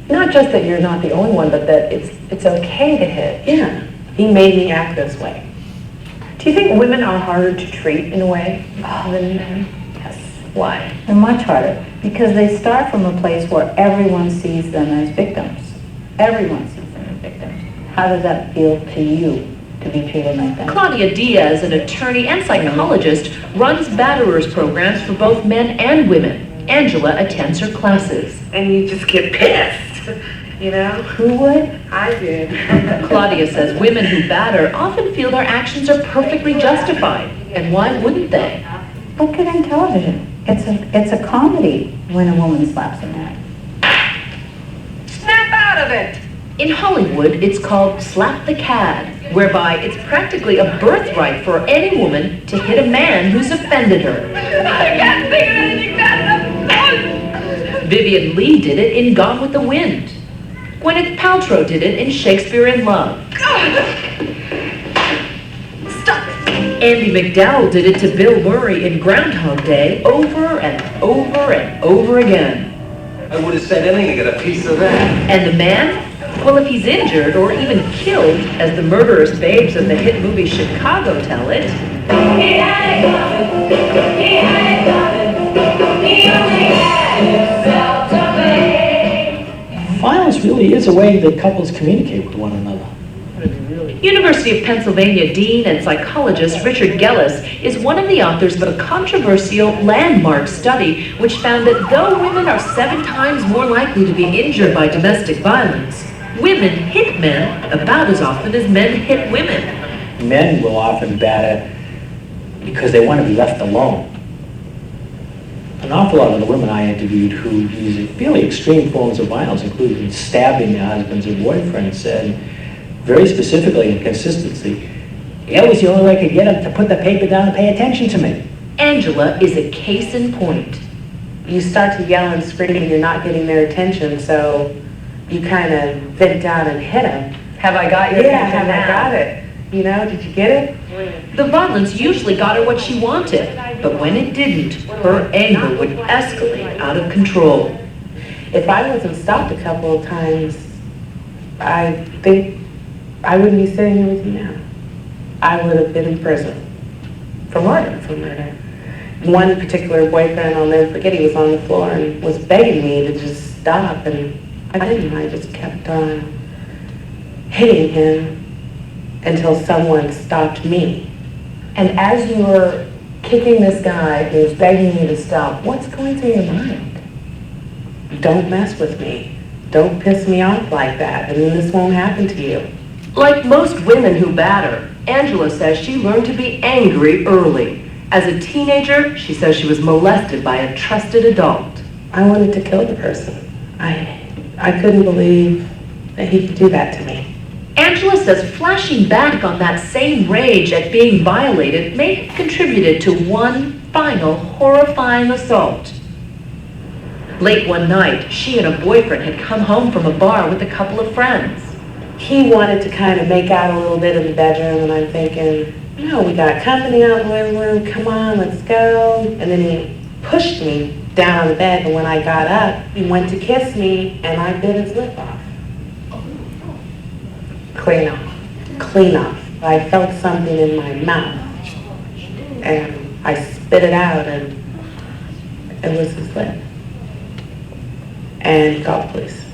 not just that you're not the only one, but that it's okay to hit. Yeah, he made me act this way. Do you think women are harder to treat in a way than men? Yes, Why? they're much harder because they start from a place where everyone sees them as victims. Everyone sees them as victims. How does that feel to you to be treated like that? Claudia Diaz, an attorney and psychologist, runs batterers programs for both men and women. Angela attends her classes. And you just get pissed, Who would? I did. Claudia says women who batter often feel their actions are perfectly justified. And why wouldn't they? Look at on television. It's a comedy when a woman slaps a man. Snap out of it! In Hollywood, it's called slap the cad, whereby it's practically a birthright for any woman to hit a man who's offended her. I can't think of anything better. Vivian Lee did it in Gone with the Wind. Gwyneth Paltrow did it in Shakespeare in Love. Stop it! Andie MacDowell did it to Bill Murray in Groundhog Day over and over and over again. I would have said anything to get a piece of that. And the man? Well, if he's injured or even killed, as the murderous babes of the hit movie Chicago tell it, Violence really is a way that couples communicate with one another. University of Pennsylvania dean and psychologist Richard Gellis is one of the authors of a controversial landmark study which found that though women are 7 times more likely to be injured by domestic violence, women hit men about as often as men hit women. Men will often batter because they want to be left alone. An awful lot of the women I interviewed who use fairly extreme forms of violence, including stabbing their husbands or boyfriends, said very specifically and consistently, That was the only way I could get him to put the paper down and pay attention to me. Angela is a case in point. You start to yell and scream and you're not getting their attention, so you kind of vent out and hit them. Have I got your Yeah, attention have I now? got it? You know, did you get it? The violence usually got her what she wanted, but when it didn't, her anger would escalate out of control. If I wasn't stopped a couple of times, I think I wouldn't be sitting here with you now. I would have been in prison for murder. One particular boyfriend, I'll never forget, he was on the floor and was begging me to just stop, and I didn't. I just kept on hitting him until someone stopped me. And as you were kicking this guy who's begging you to stop, what's going through your mind? Don't mess with me. Don't piss me off like that, and then this won't happen to you. Like most women who batter, Angela says she learned to be angry early. As a teenager, she says she was molested by a trusted adult. I wanted to kill the person. I couldn't believe that he could do that to me. Angela says flashing back on that same rage at being violated may have contributed to one final horrifying assault. Late one night, she and a boyfriend had come home from a bar with a couple of friends. He wanted to kind of make out a little bit in the bedroom, and I'm thinking, no, we got company out in the living room, come on, let's go. And then he pushed me down on the bed, and when I got up, he went to kiss me, and I bit his lip off. Clean off. Clean off. I felt something in my mouth, and I spit it out, and it was his lip. And he called the police.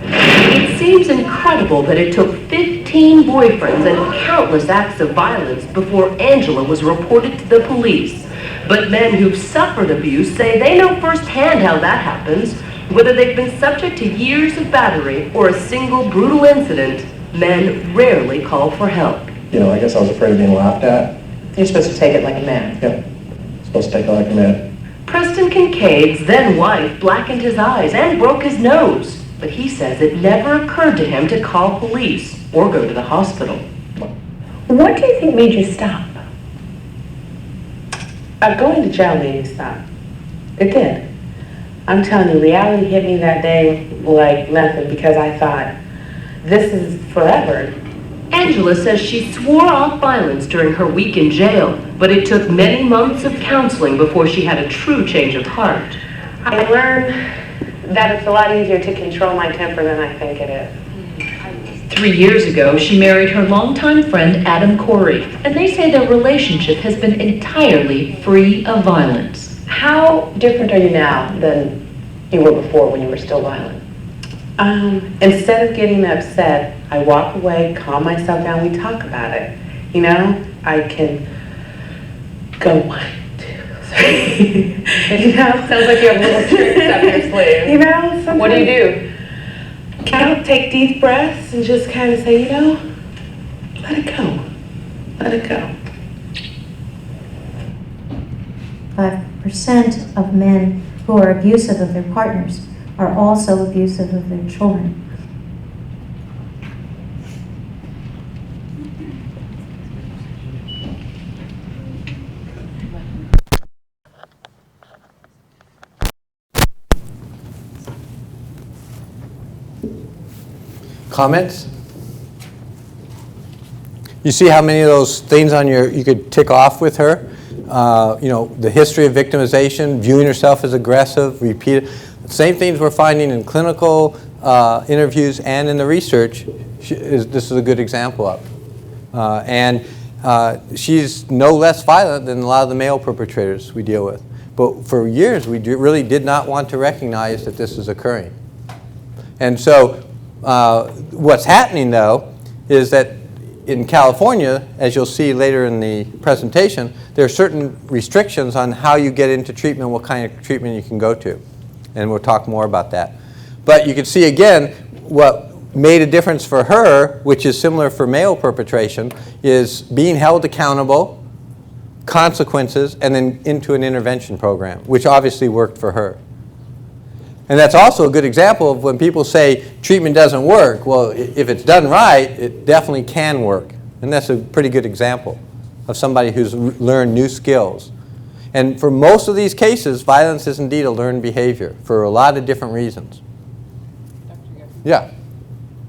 It seems incredible that it took 15 boyfriends and countless acts of violence before Angela was reported to the police. But men who've suffered abuse say they know firsthand how that happens. Whether they've been subject to years of battery or a single brutal incident, men rarely call for help. You know, I guess I was afraid of being laughed at. You're supposed to take it like a man. Yeah, supposed to take it like a man. Preston Kincaid's then wife blackened his eyes and broke his nose. But he says it never occurred to him to call police or go to the hospital. What do you think made you stop? Going to jail made me stop. It did. I'm telling you, reality hit me that day like nothing, because I thought, this is forever. Angela says she swore off violence during her week in jail, but it took many months of counseling before she had a true change of heart. I learned that it's a lot easier to control my temper than I think it is. 3 years ago, she married her longtime friend Adam Corey, and they say their relationship has been entirely free of violence. How different are you now than you were before when you were still violent? Instead of getting upset, I walk away, calm myself down, we talk about it. You know, I can go 1, 2, 3. You know? Sounds like you have little tricks up your sleeve. You know, sometimes What do you do? Count, take deep breaths, and just kind of say, you know, let it go. Let it go. 5% of men who are abusive of their partners are also abusive of their children. Comments? You see how many of those things on you could tick off with her? You know, the history of victimization, viewing herself as aggressive, repeated. Same things we're finding in clinical interviews and in the research. This is a good example of. And she's no less violent than a lot of the male perpetrators we deal with. But for years, we really did not want to recognize that this is occurring. And so what's happening, though, is that in California, as you'll see later in the presentation, there are certain restrictions on how you get into treatment, what kind of treatment you can go to. And we'll talk more about that. But you can see again, what made a difference for her, which is similar for male perpetration, is being held accountable, consequences, and then into an intervention program, which obviously worked for her. And that's also a good example of when people say treatment doesn't work. Well, if it's done right, it definitely can work. And that's a pretty good example of somebody who's learned new skills. And for most of these cases, violence is indeed a learned behavior for a lot of different reasons. Dr. Geffner. Yeah.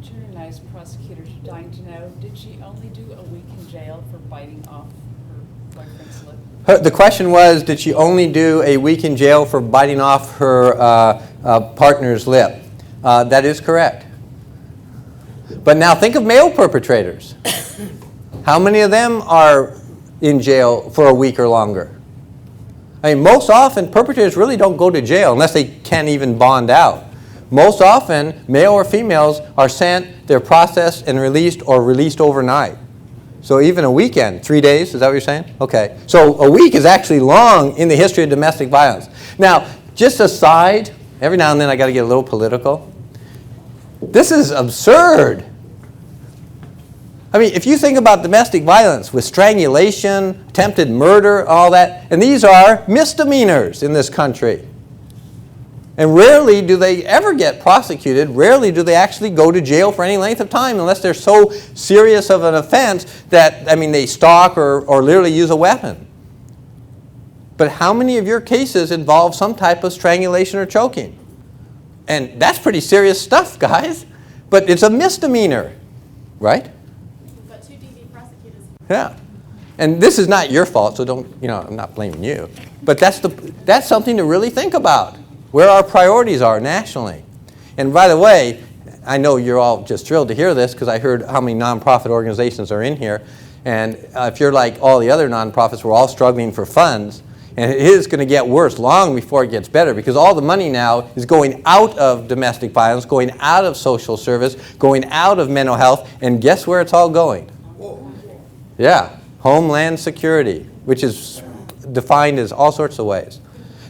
Two nice prosecutors are dying to know, did she only do a week in jail for biting off her boyfriend's lip? The question was, did she only do a week in jail for biting off her partner's lip? That is correct. But now think of male perpetrators. How many of them are in jail for a week or longer? I mean, most often, perpetrators really don't go to jail unless they can't even bond out. Most often, male or females are sent, they're processed and released or released overnight. So even a weekend, 3 days, is that what you're saying? Okay. So a week is actually long in the history of domestic violence. Now, just aside, every now and then I got to get a little political. This is absurd. I mean, if you think about domestic violence with strangulation, attempted murder, all that, and these are misdemeanors in this country. And rarely do they ever get prosecuted. Rarely do they actually go to jail for any length of time unless they're so serious of an offense that, I mean, they stalk or literally use a weapon. But how many of your cases involve some type of strangulation or choking? And that's pretty serious stuff, guys. But it's a misdemeanor, right? We've got 2 DV prosecutors. Yeah. And this is not your fault, so don't, I'm not blaming you. But that's something to really think about, where our priorities are nationally. And by the way, I know you're all just thrilled to hear this because I heard how many nonprofit organizations are in here. And if you're like all the other nonprofits, we're all struggling for funds. And it is going to get worse long before it gets better because all the money now is going out of domestic violence, going out of social service, going out of mental health. And guess where it's all going? Yeah, Homeland Security, which is defined as all sorts of ways.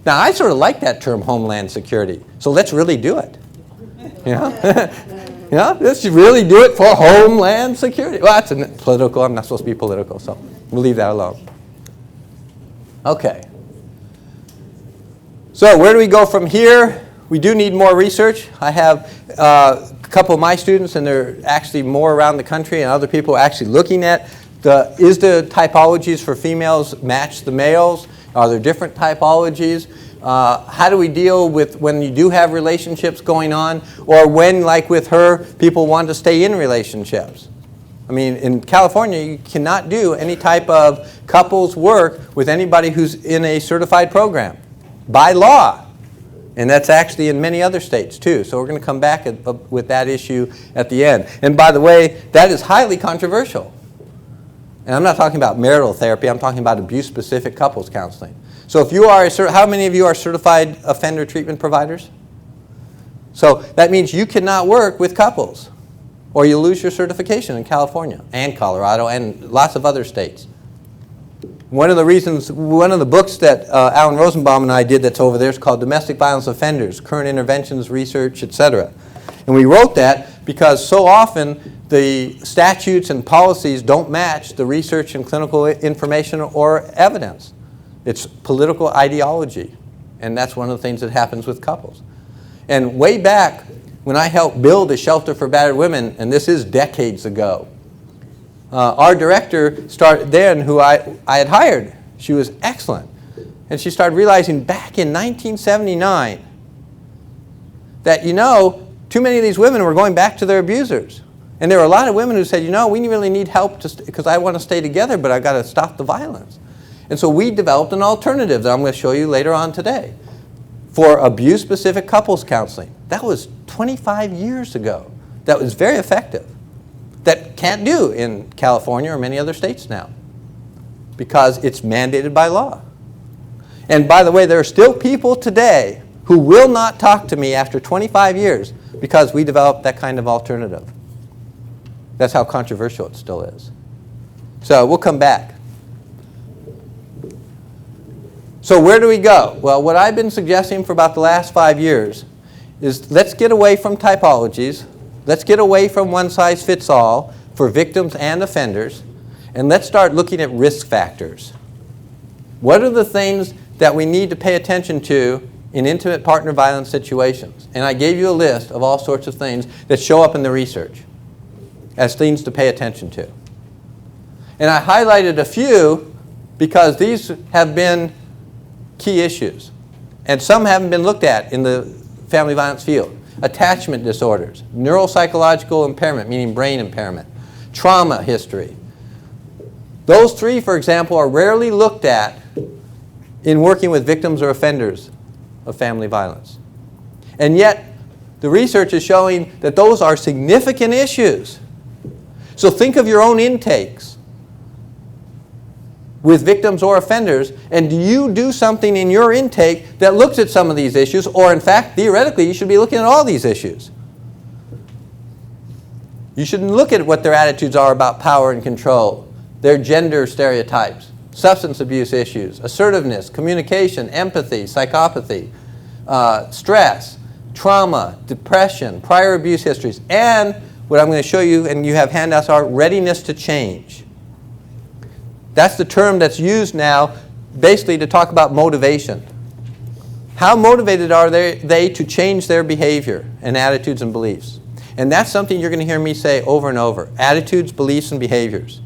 Now, I sort of like that term, Homeland Security. So let's really do it. Let's really do it for Homeland Security. Well, that's political. I'm not supposed to be political, so we'll leave that alone. Okay. So where do we go from here? We do need more research. I have a couple of my students, and they're actually more around the country, and other people are actually looking at is the typologies for females match the males? Are there different typologies? How do we deal with when you do have relationships going on, or when, like with her, people want to stay in relationships? I mean, in California, you cannot do any type of couples work with anybody who's in a certified program by law. And that's actually in many other states, too. So we're going to come back with that issue at the end. And by the way, that is highly controversial. And I'm not talking about marital therapy. I'm talking about abuse-specific couples counseling. So if you are, how many of you are certified offender treatment providers? So that means you cannot work with couples, or you lose your certification in California and Colorado and lots of other states. One of the books that Alan Rosenbaum and I did that's over there is called Domestic Violence Offenders, Current Interventions, Research, etc. And we wrote that because so often the statutes and policies don't match the research and clinical information or evidence. It's political ideology, and that's one of the things that happens with couples. And way back when I helped build a shelter for battered women, and this is decades ago, our director who I had hired, she was excellent, and she started realizing back in 1979 that, too many of these women were going back to their abusers. And there were a lot of women who said, we really need help because I want to stay together, but I've got to stop the violence. And so we developed an alternative that I'm going to show you later on today for abuse-specific couples counseling. That was 25 years ago. That was very effective. That can't do in California or many other states now because it's mandated by law. And by the way, there are still people today who will not talk to me after 25 years because we developed that kind of alternative. That's how controversial it still is. So we'll come back. So where do we go? Well, what I've been suggesting for about the last 5 years is let's get away from typologies. Let's get away from one-size-fits-all for victims and offenders, and let's start looking at risk factors. What are the things that we need to pay attention to in intimate partner violence situations? And I gave you a list of all sorts of things that show up in the research as things to pay attention to. And I highlighted a few because these have been key issues. And some haven't been looked at in the family violence field. Attachment disorders, neuropsychological impairment, meaning brain impairment, trauma history. Those three, for example, are rarely looked at in working with victims or offenders of family violence. And yet, the research is showing that those are significant issues. So think of your own intakes with victims or offenders, and do you do something in your intake that looks at some of these issues, or in fact, theoretically, you should be looking at all these issues. You should look at what their attitudes are about power and control, their gender stereotypes, substance abuse issues, assertiveness, communication, empathy, psychopathy, stress, trauma, depression, prior abuse histories, and what I'm going to show you, and you have handouts, are readiness to change. That's the term that's used now basically to talk about motivation. How motivated are they to change their behavior and attitudes and beliefs? And that's something you're going to hear me say over and over. Attitudes, beliefs, and behaviors.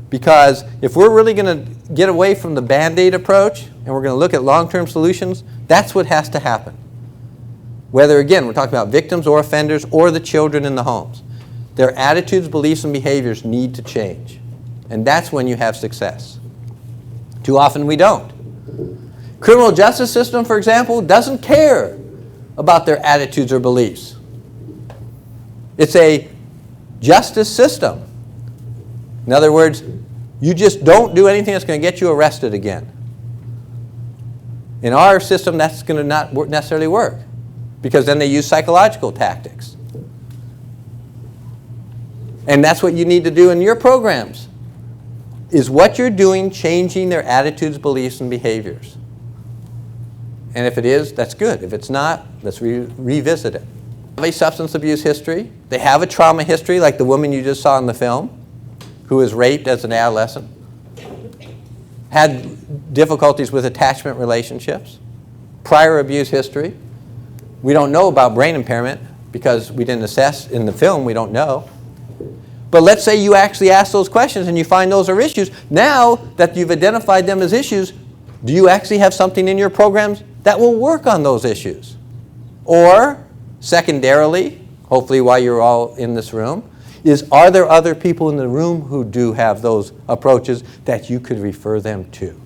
Because if we're really going to get away from the Band-Aid approach and we're going to look at long-term solutions, that's what has to happen. Whether, again, we're talking about victims or offenders or the children in the homes. Their attitudes, beliefs, and behaviors need to change. And that's when you have success. Too often we don't. Criminal justice system, for example, doesn't care about their attitudes or beliefs. It's a justice system. In other words, you just don't do anything that's going to get you arrested again. In our system, that's going to not necessarily work, because then they use psychological tactics. And that's what you need to do in your programs. Is what you're doing changing their attitudes, beliefs, and behaviors? And if it is, that's good. If it's not, let's revisit it. They have a substance abuse history. They have a trauma history, like the woman you just saw in the film, who was raped as an adolescent. Had difficulties with attachment relationships. Prior abuse history. We don't know about brain impairment because we didn't assess in the film. We don't know. But let's say you actually ask those questions and you find those are issues. Now that you've identified them as issues, do you actually have something in your programs that will work on those issues? Or, secondarily, hopefully while you're all in this room, are there other people in the room who do have those approaches that you could refer them to?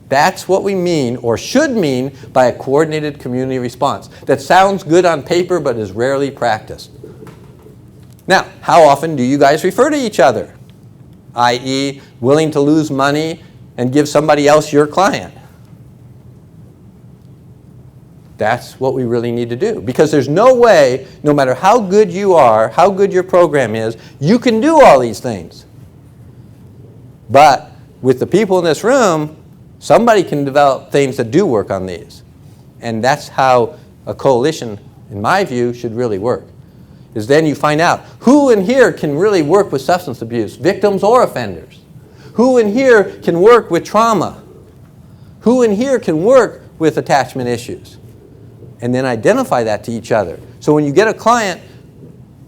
That's what we mean, or should mean, by a coordinated community response. That sounds good on paper, but is rarely practiced. Now, how often do you guys refer to each other? I.e., willing to lose money and give somebody else your client? That's what we really need to do. Because there's no way, no matter how good you are, how good your program is, you can do all these things. But with the people in this room, somebody can develop things that do work on these. And that's how a coalition, in my view, should really work. Is then you find out who in here can really work with substance abuse, victims or offenders. Who in here can work with trauma. Who in here can work with attachment issues. And then identify that to each other. So when you get a client,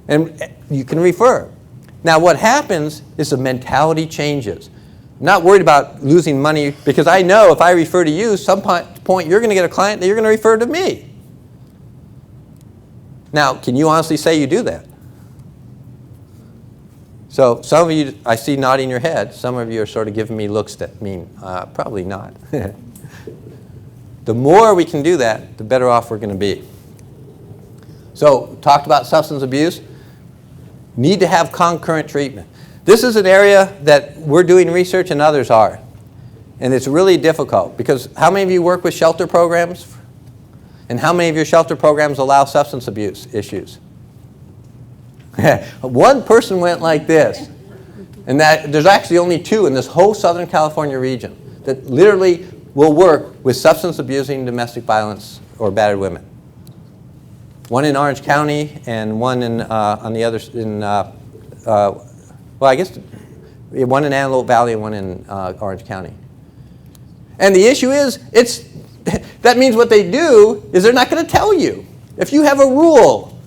and you can refer. Now what happens is the mentality changes. I'm not worried about losing money, because I know if I refer to you, some point you're going to get a client that you're going to refer to me. Now, can you honestly say you do that? So some of you, I see nodding your head. Some of you are sort of giving me looks that mean probably not. The more we can do that, the better off we're going to be. So, talked about substance abuse. Need to have concurrent treatment. This is an area that we're doing research and others are. And it's really difficult, because how many of you work with shelter programs? And how many of your shelter programs allow substance abuse issues? One person went like this. And there's actually only two in this whole Southern California region that literally will work with substance abusing domestic violence or battered women. One in Orange County and one in, on the other, well, I guess one in Antelope Valley and one in Orange County. And the issue is, that means what they do is they're not going to tell you. If you have a rule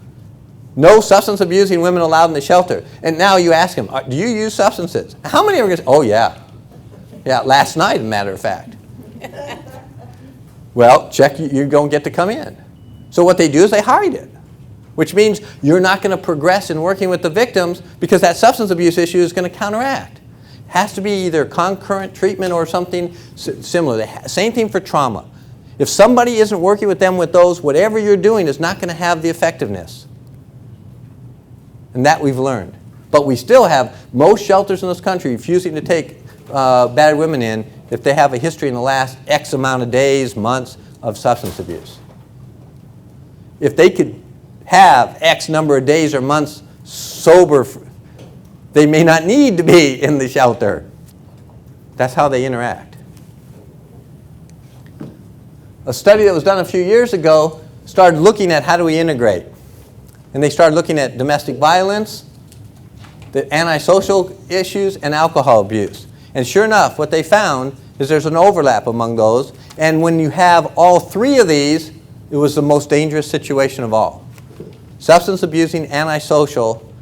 No substance abusing women allowed in the shelter. And now you ask them, do you use substances? How many are going to say, oh yeah. Yeah, last night, as a matter of fact. Well, check, you don't get to come in. So what they do is they hide it, which means you're not going to progress in working with the victims because that substance abuse issue is going to counteract. Has to be either concurrent treatment or something similar. Same thing for trauma. If somebody isn't working with them with those, whatever you're doing is not going to have the effectiveness. And that we've learned. But we still have most shelters in this country refusing to take battered women in if they have a history in the last X amount of days, months of substance abuse. If they could have X number of days or months sober, they may not need to be in the shelter. That's how they interact. A study that was done a few years ago started looking at how do we integrate. And they started looking at domestic violence, the antisocial issues, and alcohol abuse. And sure enough, what they found is there's an overlap among those. And when you have all three of these, it was the most dangerous situation of all. Substance abusing, antisocial,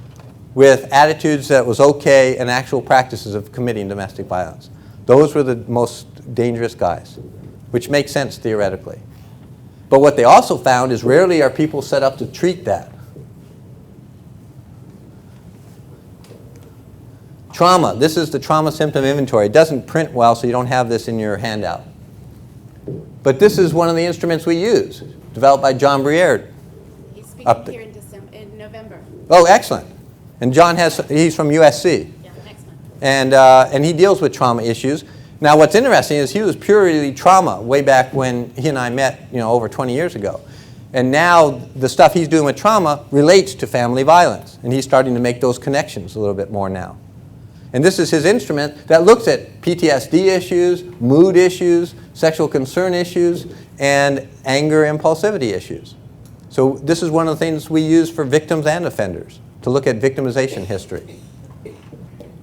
with attitudes that was okay and actual practices of committing domestic violence. Those were the most dangerous guys, which makes sense theoretically. But what they also found is rarely are people set up to treat that. Trauma. This is the trauma symptom inventory. It doesn't print well, so you don't have this in your handout. But this is one of the instruments we use, developed by John Briere. He's speaking here in November. Oh, excellent. And John he's from USC. Yeah, excellent. And he deals with trauma issues. Now, what's interesting is he was purely trauma way back when he and I met, over 20 years ago. And now the stuff he's doing with trauma relates to family violence. And he's starting to make those connections a little bit more now. And this is his instrument that looks at PTSD issues, mood issues, sexual concern issues, and anger impulsivity issues. So this is one of the things we use for victims and offenders, to look at victimization history.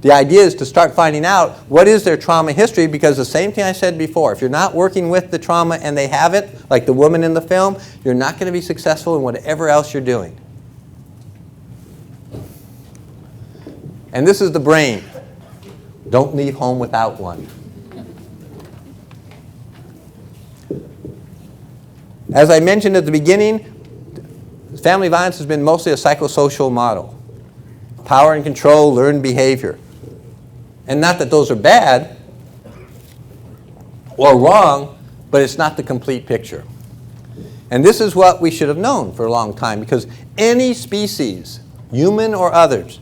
The idea is to start finding out what is their trauma history, because the same thing I said before, if you're not working with the trauma and they have it, like the woman in the film, you're not going to be successful in whatever else you're doing. And this is the brain. Don't leave home without one. As I mentioned at the beginning, family violence has been mostly a psychosocial model. Power and control, learned behavior. And not that those are bad or wrong, but it's not the complete picture. And this is what we should have known for a long time, because any species, human or others,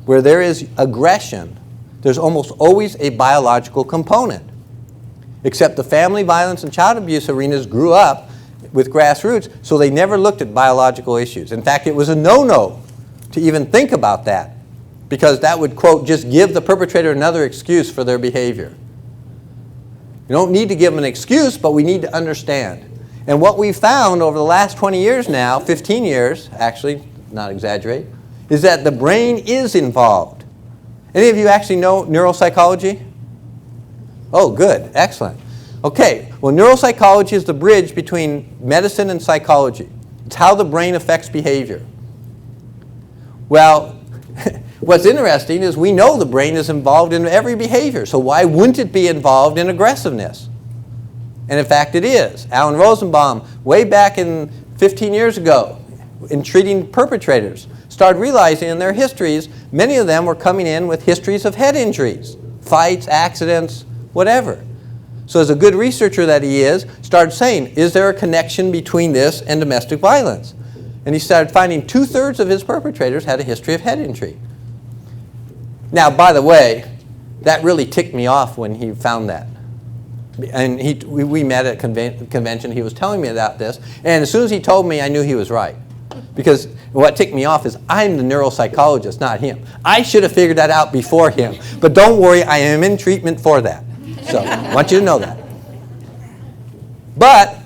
where there is aggression, there's almost always a biological component. Except the family violence and child abuse arenas grew up with grassroots, so they never looked at biological issues. In fact, it was a no-no to even think about that, because that would, quote, just give the perpetrator another excuse for their behavior. You don't need to give them an excuse, but we need to understand. And what we've found over the last 20 years now, 15 years actually, not exaggerate, is that the brain is involved. Any of you actually know neuropsychology? Oh, good, excellent. Okay, well, neuropsychology is the bridge between medicine and psychology. It's how the brain affects behavior. Well, what's interesting is we know the brain is involved in every behavior, so why wouldn't it be involved in aggressiveness? And in fact, it is. Alan Rosenbaum, way back in 15 years ago, in treating perpetrators, started realizing in their histories, many of them were coming in with histories of head injuries, fights, accidents, whatever. So as a good researcher that he is, started saying, is there a connection between this and domestic violence? And he started finding 2/3 of his perpetrators had a history of head injury. Now, by the way, that really ticked me off when he found that. And we met at a convention, he was telling me about this, and as soon as he told me, I knew he was right. Because what ticked me off is I'm the neuropsychologist, not him. I should have figured that out before him. But don't worry, I am in treatment for that. So I want you to know that. But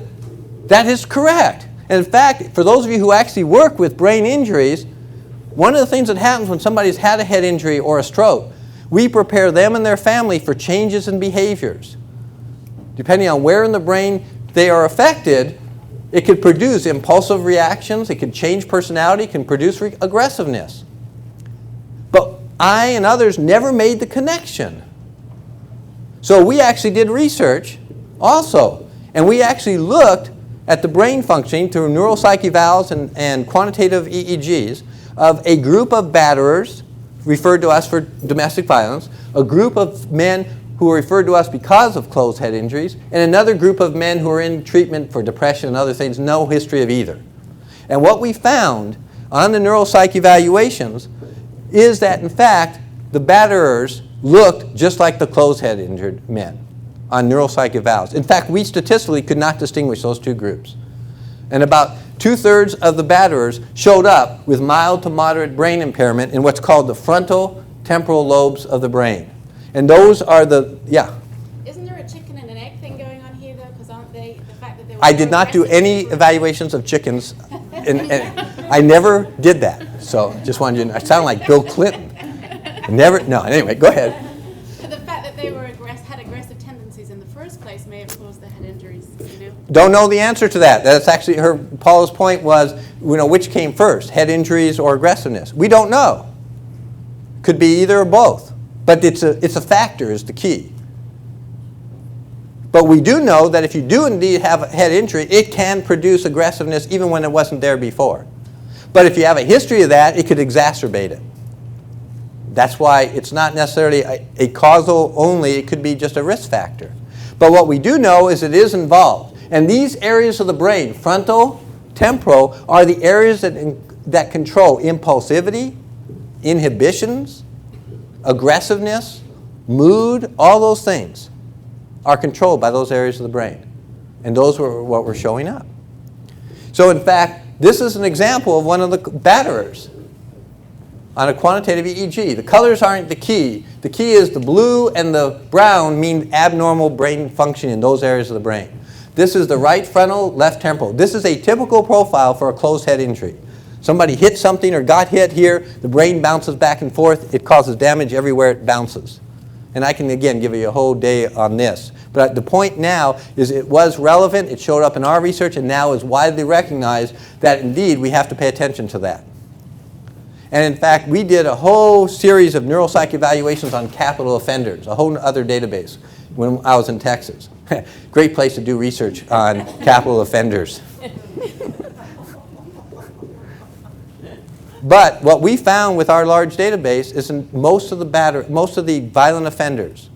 that is correct. And in fact, for those of you who actually work with brain injuries, one of the things that happens when somebody's had a head injury or a stroke, we prepare them and their family for changes in behaviors. Depending on where in the brain they are affected, It could produce impulsive reactions, it could change personality, it can produce aggressiveness. But I and others never made the connection. So we actually did research also, and we actually looked at the brain functioning through neuropsych evals and quantitative EEGs of a group of batterers referred to us for domestic violence, a group of men who were referred to us because of closed head injuries, and another group of men who are in treatment for depression and other things, no history of either. And what we found on the neuropsych evaluations is that, in fact, the batterers looked just like the closed head injured men on neuropsych evals. In fact, we statistically could not distinguish those two groups. And about 2/3 of the batterers showed up with mild to moderate brain impairment in what's called the frontal temporal lobes of the brain. And those are the, yeah. Isn't there a chicken and an egg thing going on here, though? Because aren't they, the fact that they were... I did not do any evaluations of chickens. And I never did that. So just wanted you to know. I sound like Bill Clinton. Never, no, anyway, go ahead. The fact that they were had aggressive tendencies in the first place may have caused the head injuries, you know? Don't know the answer to that. That's actually Paula's point was, which came first, head injuries or aggressiveness? We don't know. Could be either or both. But it's a factor is the key. But we do know that if you do indeed have a head injury, it can produce aggressiveness even when it wasn't there before. But if you have a history of that, it could exacerbate it. That's why it's not necessarily a causal only, it could be just a risk factor. But what we do know is it is involved. And these areas of the brain, frontal, temporal, are the areas that control impulsivity, inhibitions, aggressiveness, mood, all those things are controlled by those areas of the brain. And those were what were showing up. So in fact, this is an example of one of the batterers on a quantitative EEG. The colors aren't the key. The key is the blue and the brown mean abnormal brain function in those areas of the brain. This is the right frontal, left temporal. This is a typical profile for a closed head injury. Somebody hit something or got hit here, the brain bounces back and forth, it causes damage everywhere it bounces. And I can, again, give you a whole day on this. But the point now is it was relevant, it showed up in our research, and now is widely recognized that indeed we have to pay attention to that. And in fact, we did a whole series of neuropsych evaluations on capital offenders, a whole other database when I was in Texas. Great place to do research on capital offenders. But what we found with our large database is in most of the violent offenders,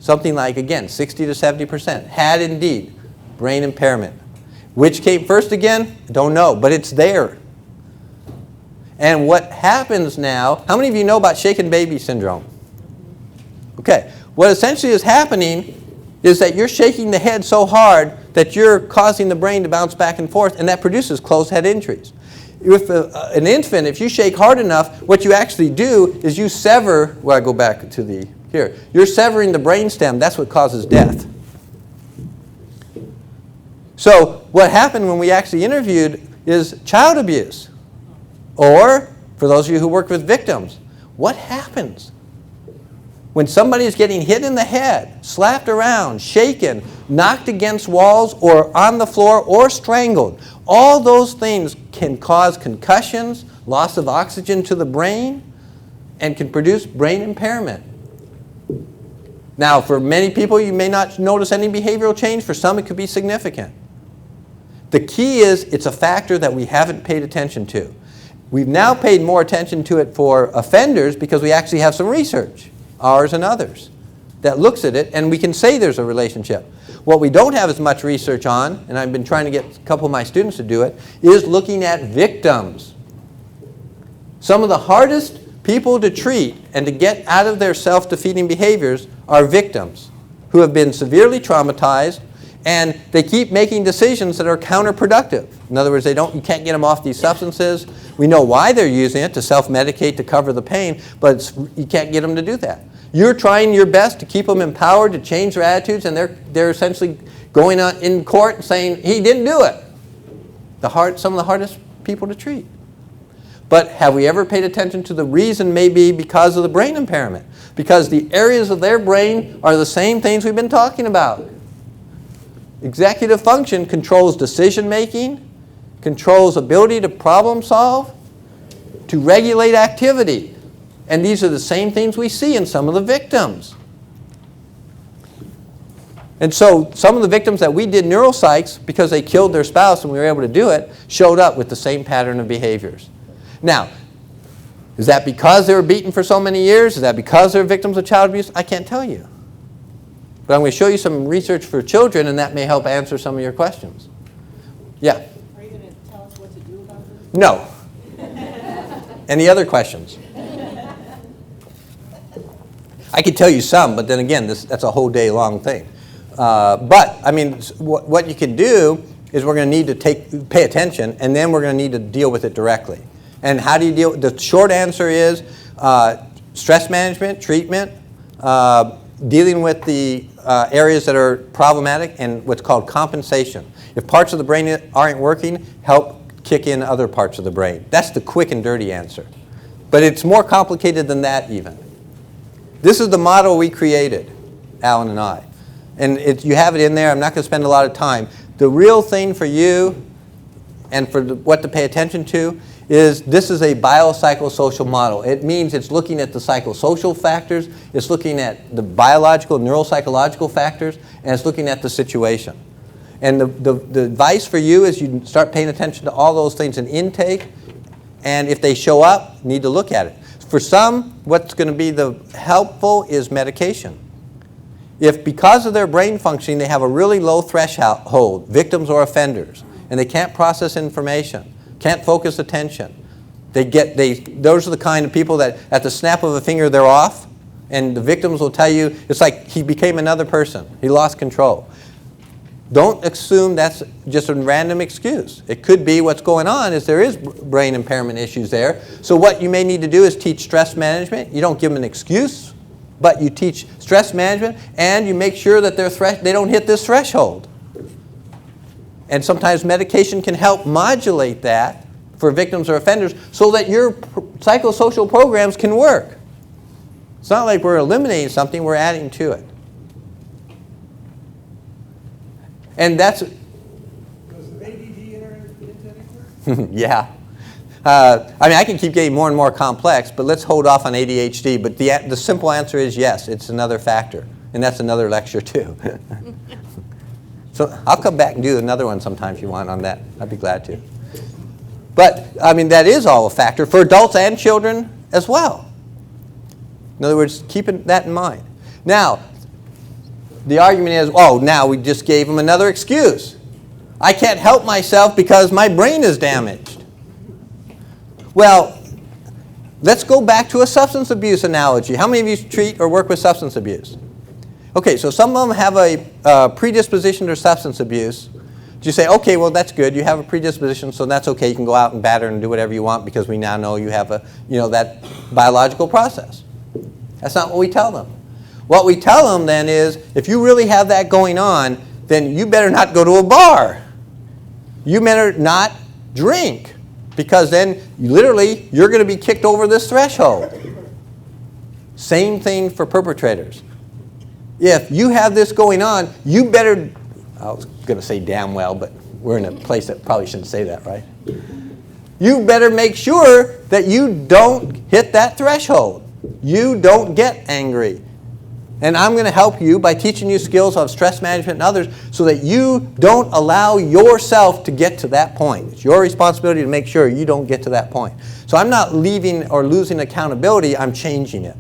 something like, again, 60 to 70% had indeed brain impairment. Which came first again? Don't know, but it's there. And what happens now, how many of you know about shaken baby syndrome? Okay, what essentially is happening is that you're shaking the head so hard that you're causing the brain to bounce back and forth, and that produces closed head injuries. With an infant, if you shake hard enough, what you actually do is you sever, well, I go back to the, here, you're severing the brainstem, that's what causes death. So what happened when we actually interviewed is child abuse. Or, for those of you who work with victims, what happens when somebody is getting hit in the head, slapped around, shaken, knocked against walls, or on the floor, or strangled? All those things can cause concussions, loss of oxygen to the brain, and can produce brain impairment. Now, for many people, you may not notice any behavioral change. For some, it could be significant. The key is it's a factor that we haven't paid attention to. We've now paid more attention to it for offenders because we actually have some research, ours and others, that looks at it, and we can say there's a relationship. What we don't have as much research on, and I've been trying to get a couple of my students to do it, is looking at victims. Some of the hardest people to treat and to get out of their self-defeating behaviors are victims who have been severely traumatized, and they keep making decisions that are counterproductive. In other words, you can't get them off these substances. We know why they're using it, to self-medicate, to cover the pain, but you can't get them to do that. You're trying your best to keep them empowered, to change their attitudes, and they're essentially going on in court and saying, he didn't do it. Some of the hardest people to treat. But have we ever paid attention to the reason maybe because of the brain impairment? Because the areas of their brain are the same things we've been talking about. Executive function controls decision making, controls ability to problem solve, to regulate activity. And these are the same things we see in some of the victims. And so some of the victims that we did neuropsychs, because they killed their spouse and we were able to do it, showed up with the same pattern of behaviors. Now, is that because they were beaten for so many years? Is that because they're victims of child abuse? I can't tell you. But I'm going to show you some research for children, and that may help answer some of your questions. Yeah? Are you going to tell us what to do about this? No. Any other questions? I could tell you some, but then again, that's a whole day long thing. But, I mean, what you can do is we're going to need to pay attention, and then we're going to need to deal with it directly. And how do you deal? The short answer is stress management, treatment, dealing with the areas that are problematic, and what's called compensation. If parts of the brain aren't working, help kick in other parts of the brain. That's the quick and dirty answer. But it's more complicated than that even. This is the model we created, Alan and I. And you have it in there. I'm not going to spend a lot of time. The real thing for you and for what to pay attention to is this is a biopsychosocial model. It means it's looking at the psychosocial factors, it's looking at the biological, neuropsychological factors, and it's looking at the situation. And the advice for you is you start paying attention to all those things in intake, and if they show up, need to look at it. For some, what's going to be helpful is medication. If because of their brain functioning they have a really low threshold, victims or offenders, and they can't process information, can't focus attention, those are the kind of people that at the snap of a finger they're off, and the victims will tell you it's like he became another person, he lost control. Don't assume that's just a random excuse. It could be what's going on is there is brain impairment issues there. So what you may need to do is teach stress management. You don't give them an excuse, but you teach stress management, and you make sure that they don't hit this threshold. And sometimes medication can help modulate that for victims or offenders so that your psychosocial programs can work. It's not like we're eliminating something, we're adding to it. And that's... Does the ADD enter into anything? Yeah. I mean, I can keep getting more and more complex, but let's hold off on ADHD. But the simple answer is yes, it's another factor. And that's another lecture too. So I'll come back and do another one sometime if you want on that. I'd be glad to. But, I mean, that is all a factor for adults and children as well. In other words, keeping that in mind. Now, the argument is, oh, now we just gave them another excuse. I can't help myself because my brain is damaged. Well, let's go back to a substance abuse analogy. How many of you treat or work with substance abuse? Okay, so some of them have a predisposition to substance abuse. You say, okay, well, that's good. You have a predisposition, so that's okay. You can go out and batter and do whatever you want because we now know you have that biological process. That's not what we tell them. What we tell them then is, if you really have that going on, then you better not go to a bar. You better not drink, because then literally you're going to be kicked over this threshold. Same thing for perpetrators. If you have this going on, you better, I was going to say damn well, but we're in a place that probably shouldn't say that, right? You better make sure that you don't hit that threshold. You don't get angry. And I'm going to help you by teaching you skills of stress management and others so that you don't allow yourself to get to that point. It's your responsibility to make sure you don't get to that point. So I'm not leaving or losing accountability, I'm changing it.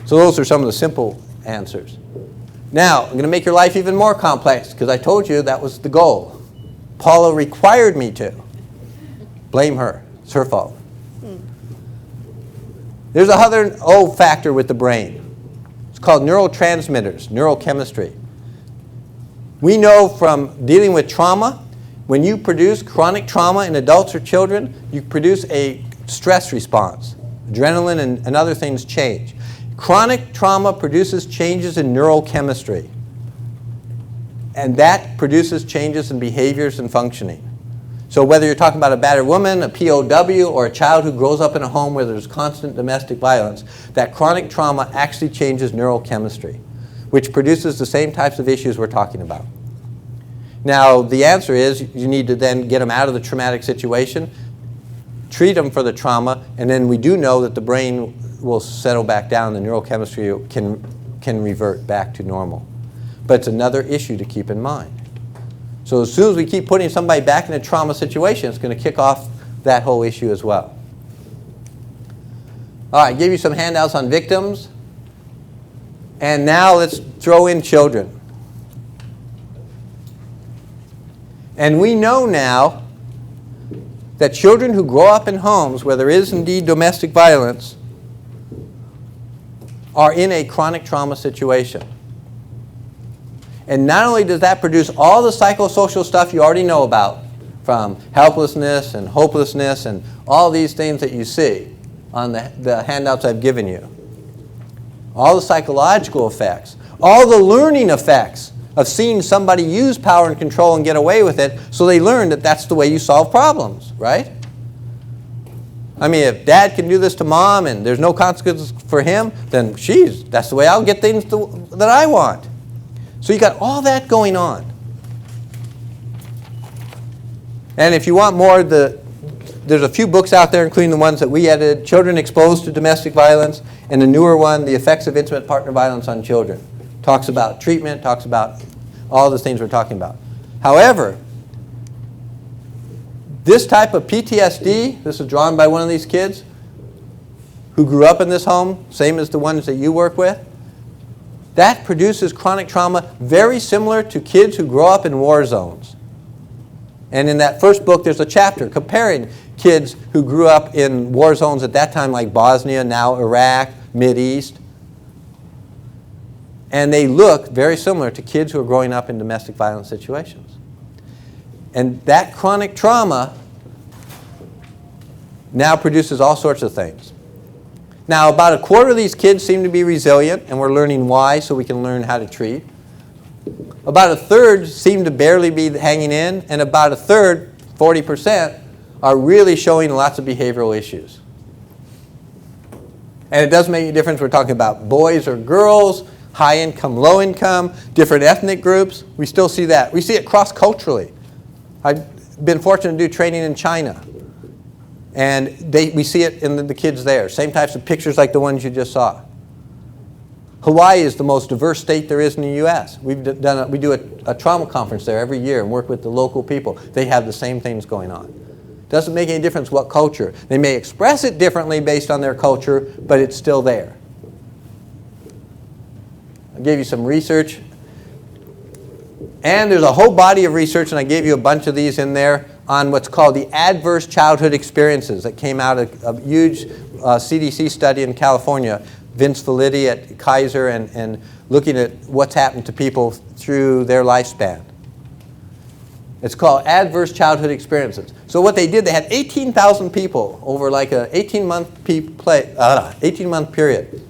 So those are some of the simple answers. Now, I'm going to make your life even more complex because I told you that was the goal. Paula required me to. Blame her. It's her fault. There's another factor with the brain. It's called neurotransmitters, neurochemistry. We know from dealing with trauma, when you produce chronic trauma in adults or children, you produce a stress response. Adrenaline and other things change. Chronic trauma produces changes in neurochemistry. And that produces changes in behaviors and functioning. So whether you're talking about a battered woman, a POW, or a child who grows up in a home where there's constant domestic violence, that chronic trauma actually changes neurochemistry. which produces the same types of issues we're talking about. Now, the answer is you need to then get them out of the traumatic situation, treat them for the trauma, and then we do know that the brain will settle back down, the neurochemistry can revert back to normal. But it's another issue to keep in mind. So as soon as we keep putting somebody back in a trauma situation, it's going to kick off that whole issue as well. All right, I gave you some handouts on victims. And now let's throw in children. And we know now that children who grow up in homes where there is indeed domestic violence are in a chronic trauma situation. And not only does that produce all the psychosocial stuff you already know about, from helplessness and hopelessness and all these things that you see on the handouts I've given you, all the psychological effects, all the learning effects of seeing somebody use power and control and get away with it, so they learn that that's the way you solve problems, right? I mean, if dad can do this to mom and there's no consequences for him, then geez, that's the way I'll get things that I want. So you got all that going on. And if you want more, there's a few books out there, including the ones that we edited, Children Exposed to Domestic Violence, and the newer one, The Effects of Intimate Partner Violence on Children. Talks about treatment, talks about all the things we're talking about. However, this type of PTSD, this is drawn by one of these kids who grew up in this home, same as the ones that you work with, that produces chronic trauma very similar to kids who grow up in war zones. And in that first book, there's a chapter comparing kids who grew up in war zones at that time, like Bosnia, now Iraq, Mideast. And they look very similar to kids who are growing up in domestic violence situations. And that chronic trauma now produces all sorts of things. Now, about a quarter of these kids seem to be resilient, and we're learning why so we can learn how to treat. About a third seem to barely be hanging in, and about a third, 40%, are really showing lots of behavioral issues. And it doesn't make any difference we're talking about boys or girls, high income, low income, different ethnic groups. We still see that. We see it cross-culturally. I've been fortunate to do training in China. And we see it in the kids there. Same types of pictures like the ones you just saw. Hawaii is the most diverse state there is in the U.S. We do a trauma conference there every year and work with the local people. They have the same things going on. Doesn't make any difference what culture. They may express it differently based on their culture, but it's still there. I gave you some research. And there's a whole body of research, and I gave you a bunch of these in there, on what's called the adverse childhood experiences that came out of a huge CDC study in California. Vince Felitti at Kaiser and looking at what's happened to people through their lifespan. It's called adverse childhood experiences. So what they did, they had 18,000 people over like an 18-month period.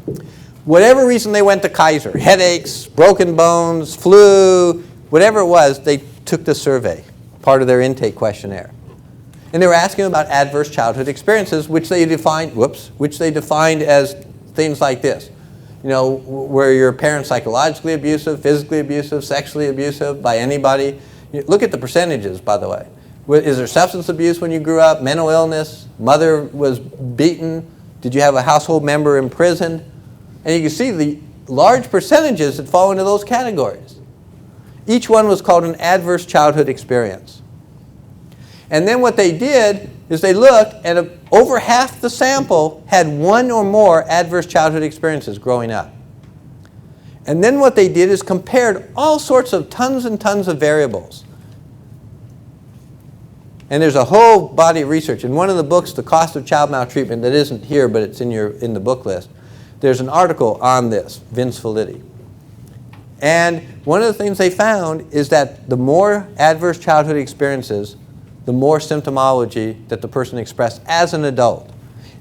Whatever reason they went to Kaiser, headaches, broken bones, flu, whatever it was, they took the survey, part of their intake questionnaire. And they were asking about adverse childhood experiences, which they defined as things like this. You know, were your parents psychologically abusive, physically abusive, sexually abusive by anybody? Look at the percentages, by the way. Is there substance abuse when you grew up, mental illness, mother was beaten, did you have a household member imprisoned? And you can see the large percentages that fall into those categories. Each one was called an adverse childhood experience. And then what they did is they looked, and over half the sample had one or more adverse childhood experiences growing up. And then what they did is compared all sorts of tons and tons of variables. And there's a whole body of research. In one of the books, The Cost of Child Maltreatment, that isn't here, but it's in the book list, there's an article on this, Vince Felitti. And one of the things they found is that the more adverse childhood experiences, the more symptomology that the person expressed as an adult.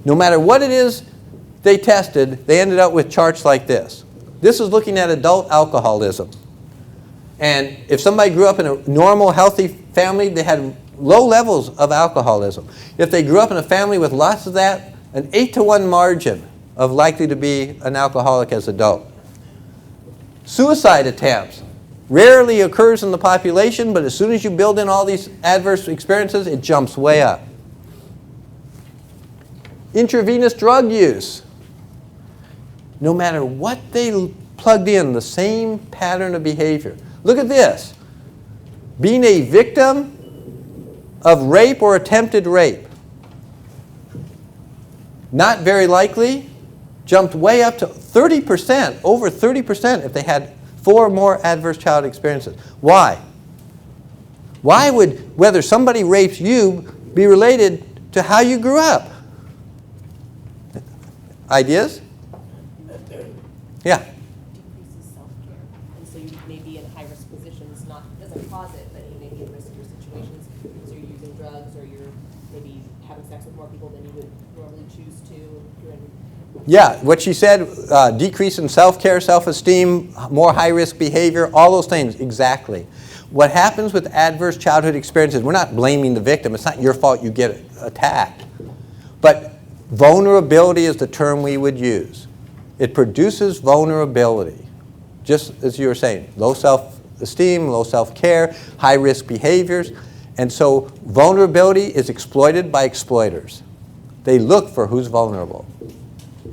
No matter what it is they tested, they ended up with charts like this. This is looking at adult alcoholism. And if somebody grew up in a normal, healthy family, they had low levels of alcoholism. If they grew up in a family with lots of that, an 8-to-1 margin of likely to be an alcoholic as adult. Suicide attempts. Rarely occurs in the population, but as soon as you build in all these adverse experiences, it jumps way up. Intravenous drug use. No matter what they plugged in, the same pattern of behavior. Look at this. Being a victim of rape or attempted rape. Not very likely. Jumped way up to 30%, over 30% if they had 4 more adverse childhood experiences. Why? Why would whether somebody rapes you be related to how you grew up? Ideas? Yeah. Decreases self-care, and so you may be in high-risk positions. Doesn't cause it, but you may be in riskier situations because you're using drugs or you're maybe having sex with more people than you would normally choose to. You're in. Yeah, what she said, decrease in self-care, self-esteem, more high-risk behavior, all those things, exactly. What happens with adverse childhood experiences, we're not blaming the victim. It's not your fault you get attacked. But vulnerability is the term we would use. It produces vulnerability, just as you were saying, low self-esteem, low self-care, high-risk behaviors. And so vulnerability is exploited by exploiters. They look for who's vulnerable.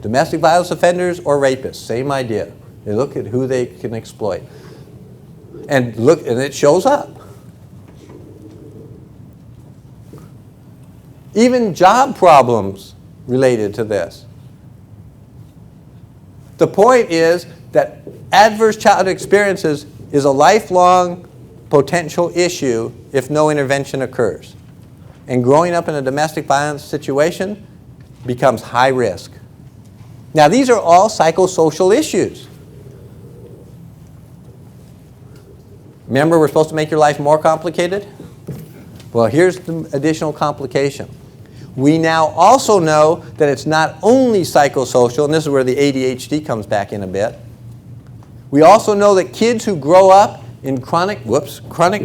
Domestic violence offenders or rapists, same idea. They look at who they can exploit. And it shows up. Even job problems related to this. The point is that adverse childhood experiences is a lifelong potential issue if no intervention occurs. And growing up in a domestic violence situation becomes high risk. Now, these are all psychosocial issues. Remember, we're supposed to make your life more complicated? Well, here's the additional complication. We now also know that it's not only psychosocial, and this is where the ADHD comes back in a bit. We also know that kids who grow up in chronic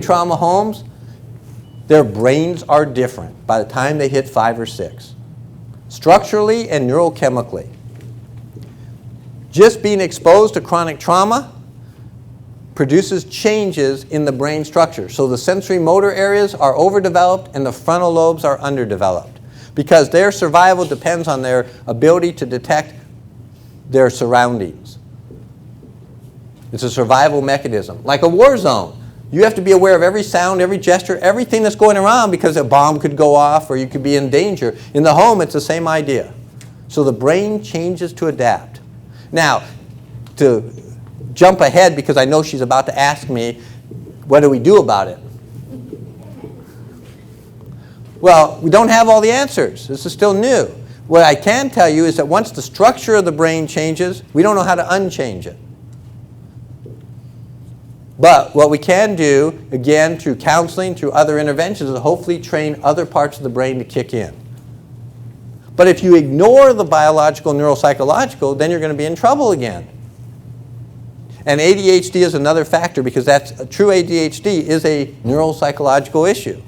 trauma homes, their brains are different by the time they hit 5 or 6, structurally and neurochemically. Just being exposed to chronic trauma produces changes in the brain structure. So the sensory motor areas are overdeveloped and the frontal lobes are underdeveloped because their survival depends on their ability to detect their surroundings. It's a survival mechanism, like a war zone. You have to be aware of every sound, every gesture, everything that's going around because a bomb could go off or you could be in danger. In the home, it's the same idea. So the brain changes to adapt. Now, to jump ahead, because I know she's about to ask me, what do we do about it? Well, we don't have all the answers. This is still new. What I can tell you is that once the structure of the brain changes, we don't know how to unchange it. But what we can do, again, through counseling, through other interventions, is hopefully train other parts of the brain to kick in. But if you ignore the biological, neuropsychological, then you're going to be in trouble again. And ADHD is another factor because true ADHD is a neuropsychological issue.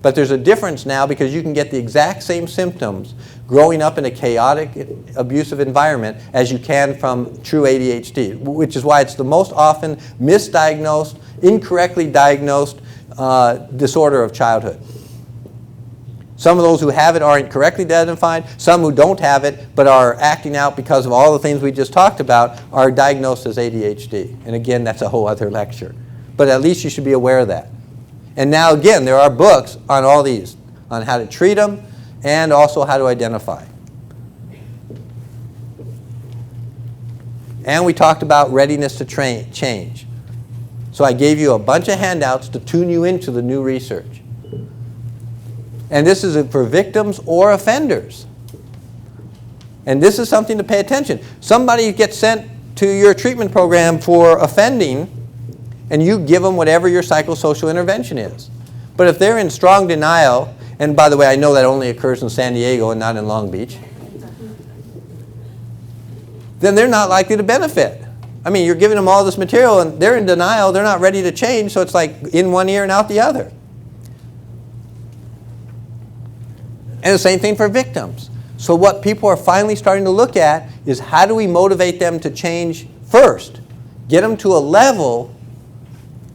But there's a difference now because you can get the exact same symptoms growing up in a chaotic, abusive environment as you can from true ADHD, which is why it's the most often misdiagnosed, incorrectly diagnosed disorder of childhood. Some of those who have it aren't correctly identified. Some who don't have it but are acting out because of all the things we just talked about are diagnosed as ADHD. And again, that's a whole other lecture. But at least you should be aware of that. And now again, there are books on all these, on how to treat them and also how to identify. And we talked about readiness to change. So I gave you a bunch of handouts to tune you into the new research. And this is for victims or offenders. And this is something to pay attention. Somebody gets sent to your treatment program for offending, and you give them whatever your psychosocial intervention is. But if they're in strong denial, and by the way, I know that only occurs in San Diego and not in Long Beach, then they're not likely to benefit. I mean, you're giving them all this material, and they're in denial, they're not ready to change, so it's like in one ear and out the other. And the same thing for victims. So what people are finally starting to look at is how do we motivate them to change first get them to a level,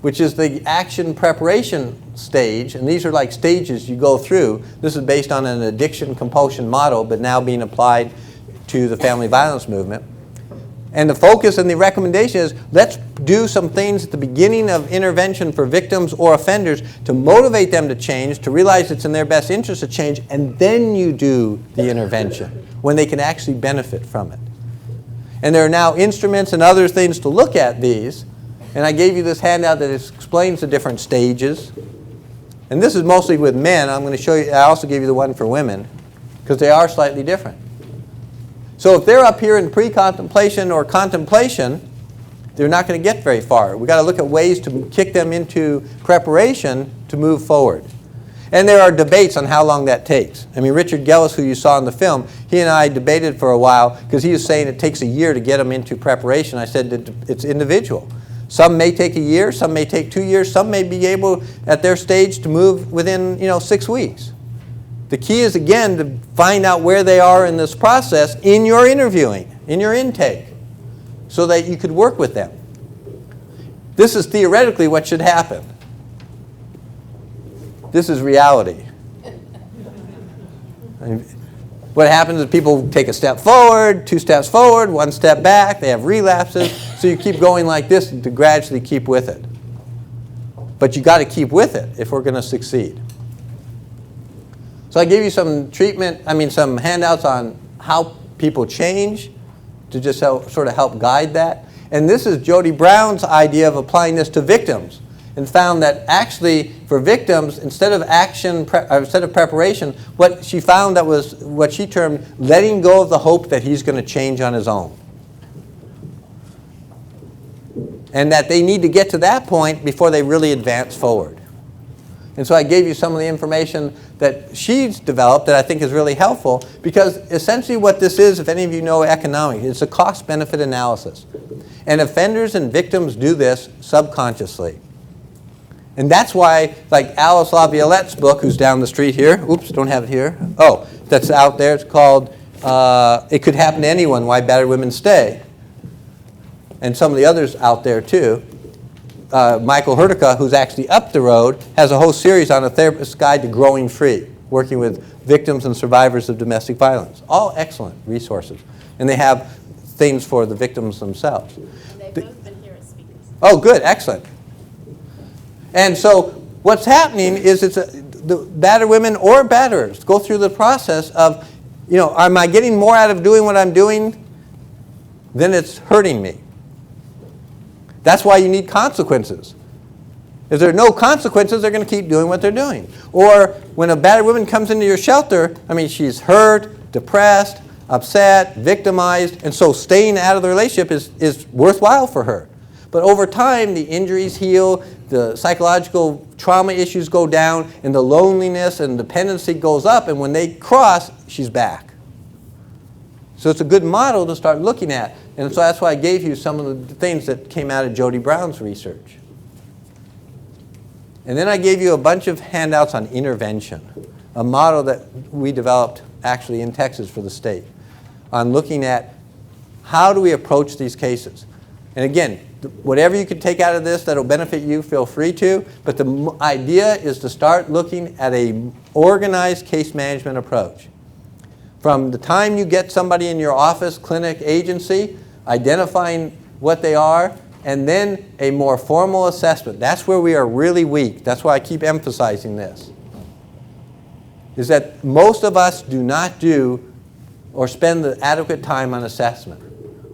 which is the action preparation stage, and these are like stages you go through. This is based on an addiction compulsion model, but now being applied to the family violence movement. And the focus and the recommendation is, let's do some things at the beginning of intervention for victims or offenders to motivate them to change, to realize it's in their best interest to change, and then you do the intervention when they can actually benefit from it. And there are now instruments and other things to look at these. And I gave you this handout that explains the different stages. And this is mostly with men. I'm going to show you, I also gave you the one for women, because they are slightly different. So if they're up here in pre-contemplation or contemplation, they're not going to get very far. We've got to look at ways to kick them into preparation to move forward. And there are debates on how long that takes. I mean, Richard Gellis, who you saw in the film, he and I debated for a while because he was saying it takes a year to get them into preparation. I said that it's individual. Some may take a year, some may take 2 years, some may be able at their stage to move within 6 weeks. The key is, again, to find out where they are in this process in your interviewing, in your intake, so that you could work with them. This is theoretically what should happen. This is reality. What happens is people take a step forward, 2 steps forward, 1 step back, they have relapses, so you keep going like this to gradually keep with it. But you got to keep with it if we're going to succeed. So I gave you some some handouts on how people change to just sort of help guide that. And this is Jody Brown's idea of applying this to victims, and found that actually for victims, instead of preparation, what she found that was what she termed letting go of the hope that he's going to change on his own. And that they need to get to that point before they really advance forward. And so I gave you some of the information that she's developed that I think is really helpful, because essentially what this is, if any of you know economics, it's a cost-benefit analysis. And offenders and victims do this subconsciously. And that's why, like Alice LaViolette's book, who's down the street here, oops, don't have it here. Oh, that's out there. It's called It Could Happen to Anyone, Why Battered Women Stay. And some of the others out there too. Michael Hurtica, who's actually up the road, has a whole series on A Therapist's Guide to Growing Free, working with victims and survivors of domestic violence. All excellent resources. And they have things for the victims themselves. And they've both been here as speakers. Oh, good, excellent. And so what's happening is the battered women or batterers go through the process of, am I getting more out of doing what I'm doing than it's hurting me? That's why you need consequences. If there are no consequences, they're going to keep doing what they're doing. Or when a battered woman comes into your shelter, she's hurt, depressed, upset, victimized, and so staying out of the relationship is worthwhile for her. But over time, the injuries heal, the psychological trauma issues go down, and the loneliness and dependency goes up, and when they cross, she's back. So it's a good model to start looking at. And so that's why I gave you some of the things that came out of Jody Brown's research. And then I gave you a bunch of handouts on intervention, a model that we developed actually in Texas for the state, on looking at how do we approach these cases. And again, whatever you can take out of this that will benefit you, feel free to. But the idea is to start looking at an organized case management approach. From the time you get somebody in your office, clinic, agency, identifying what they are, and then a more formal assessment. That's where we are really weak. That's why I keep emphasizing this. Is that most of us do not do or spend the adequate time on assessment.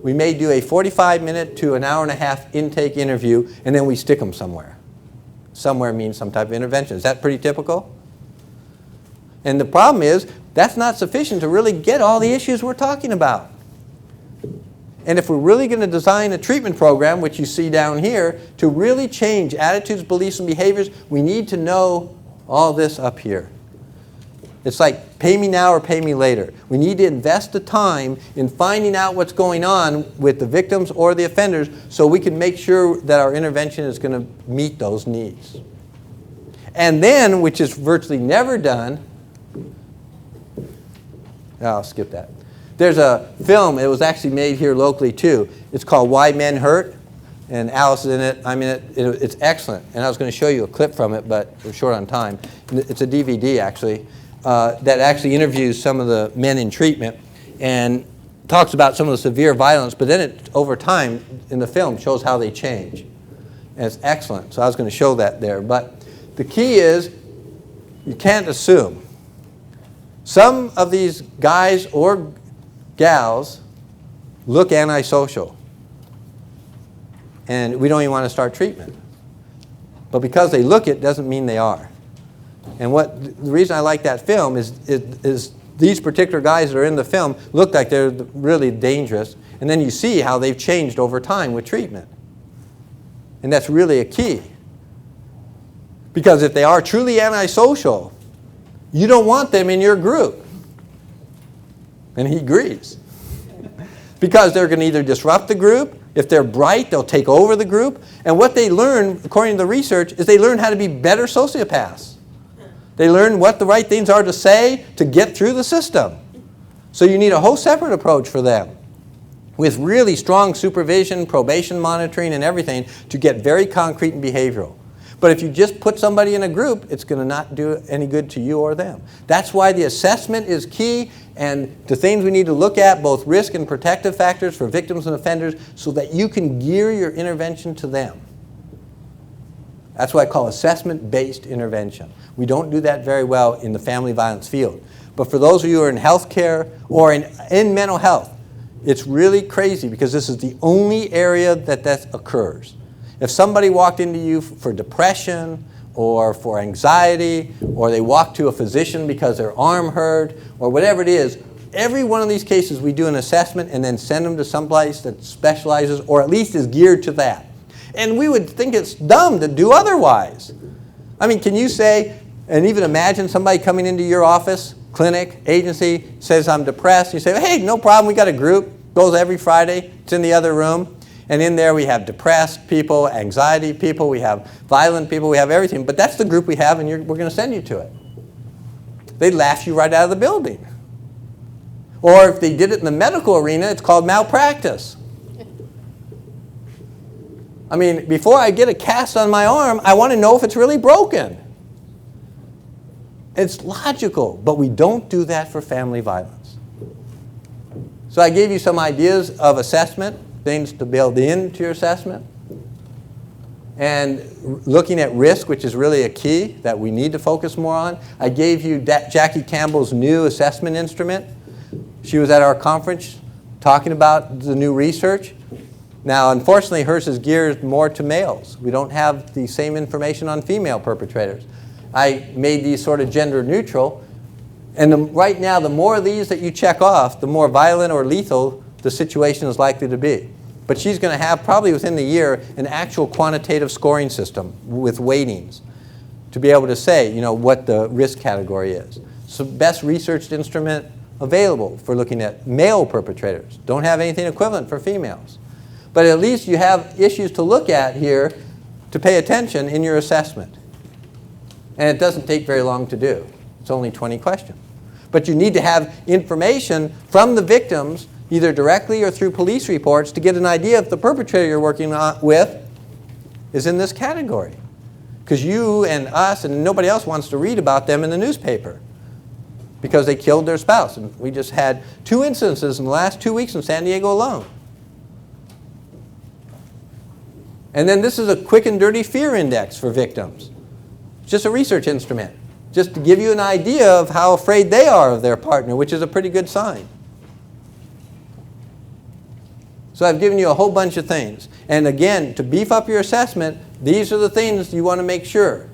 We may do a 45-minute to an hour-and-a-half intake interview, and then we stick them somewhere. Somewhere means some type of intervention. Is that pretty typical? And the problem is, that's not sufficient to really get all the issues we're talking about. And if we're really going to design a treatment program, which you see down here, to really change attitudes, beliefs, and behaviors, we need to know all this up here. It's like pay me now or pay me later. We need to invest the time in finding out what's going on with the victims or the offenders so we can make sure that our intervention is going to meet those needs. And then, which is virtually never done, I'll skip that. There's a film, it was actually made here locally too. It's called Why Men Hurt. and Alice is in it. I'm in it. It's excellent. And I was going to show you a clip from it, but we're short on time. It's a DVD, actually, that actually interviews some of the men in treatment and talks about some of the severe violence, but then it, over time in the film, shows how they change. And it's excellent. So I was going to show that there. But the key is you can't assume. Some of these guys or gals look antisocial, and we don't even want to start treatment. But because they look it doesn't mean they are. And the reason I like that film is these particular guys that are in the film look like they're really dangerous, and then you see how they've changed over time with treatment. And that's really a key. Because if they are truly antisocial, you don't want them in your group. And he agrees. Because they're going to either disrupt the group. If they're bright, they'll take over the group. And what they learn, according to the research, is they learn how to be better sociopaths. They learn what the right things are to say to get through the system. So you need a whole separate approach for them, with really strong supervision, probation monitoring, and everything to get very concrete and behavioral. But if you just put somebody in a group, it's going to not do any good to you or them. That's why the assessment is key, and the things we need to look at, both risk and protective factors for victims and offenders, so that you can gear your intervention to them. That's what I call assessment-based intervention. We don't do that very well in the family violence field. But for those of you who are in healthcare or in mental health, it's really crazy because this is the only area that occurs. If somebody walked into you for depression or for anxiety, or they walked to a physician because their arm hurt, or whatever it is, every one of these cases we do an assessment and then send them to someplace that specializes or at least is geared to that. And we would think it's dumb to do otherwise. I mean, can you say, and even imagine somebody coming into your office, clinic, agency, says, I'm depressed. You say, hey, no problem, we got a group, goes every Friday, it's in the other room. And in there we have depressed people, anxiety people, we have violent people, we have everything. But that's the group we have, and we're going to send you to it. They'd laugh you right out of the building. Or if they did it in the medical arena, it's called malpractice. I mean, before I get a cast on my arm, I want to know if it's really broken. It's logical, but we don't do that for family violence. So I gave you some ideas of assessment, things to build into your assessment. And looking at risk, which is really a key that we need to focus more on. I gave you Jackie Campbell's new assessment instrument. She was at our conference talking about the new research. Now, unfortunately, hers is geared more to males. We don't have the same information on female perpetrators. I made these sort of gender neutral. And right now, the more of these that you check off, the more violent or lethal the situation is likely to be. But she's going to have, probably within the year, an actual quantitative scoring system with weightings to be able to say, you know, what the risk category is. So best researched instrument available for looking at male perpetrators. Don't have anything equivalent for females. But at least you have issues to look at here to pay attention in your assessment. And it doesn't take very long to do. It's only 20 questions. But you need to have information from the victims, either directly or through police reports, to get an idea if the perpetrator you're working with is in this category. Because you and us and nobody else wants to read about them in the newspaper because they killed their spouse. And we just had 2 instances in the last 2 weeks in San Diego alone. And then this is a quick and dirty fear index for victims. It's just a research instrument, just to give you an idea of how afraid they are of their partner, which is a pretty good sign. So I've given you a whole bunch of things. And again, to beef up your assessment, these are the things you want to make sure.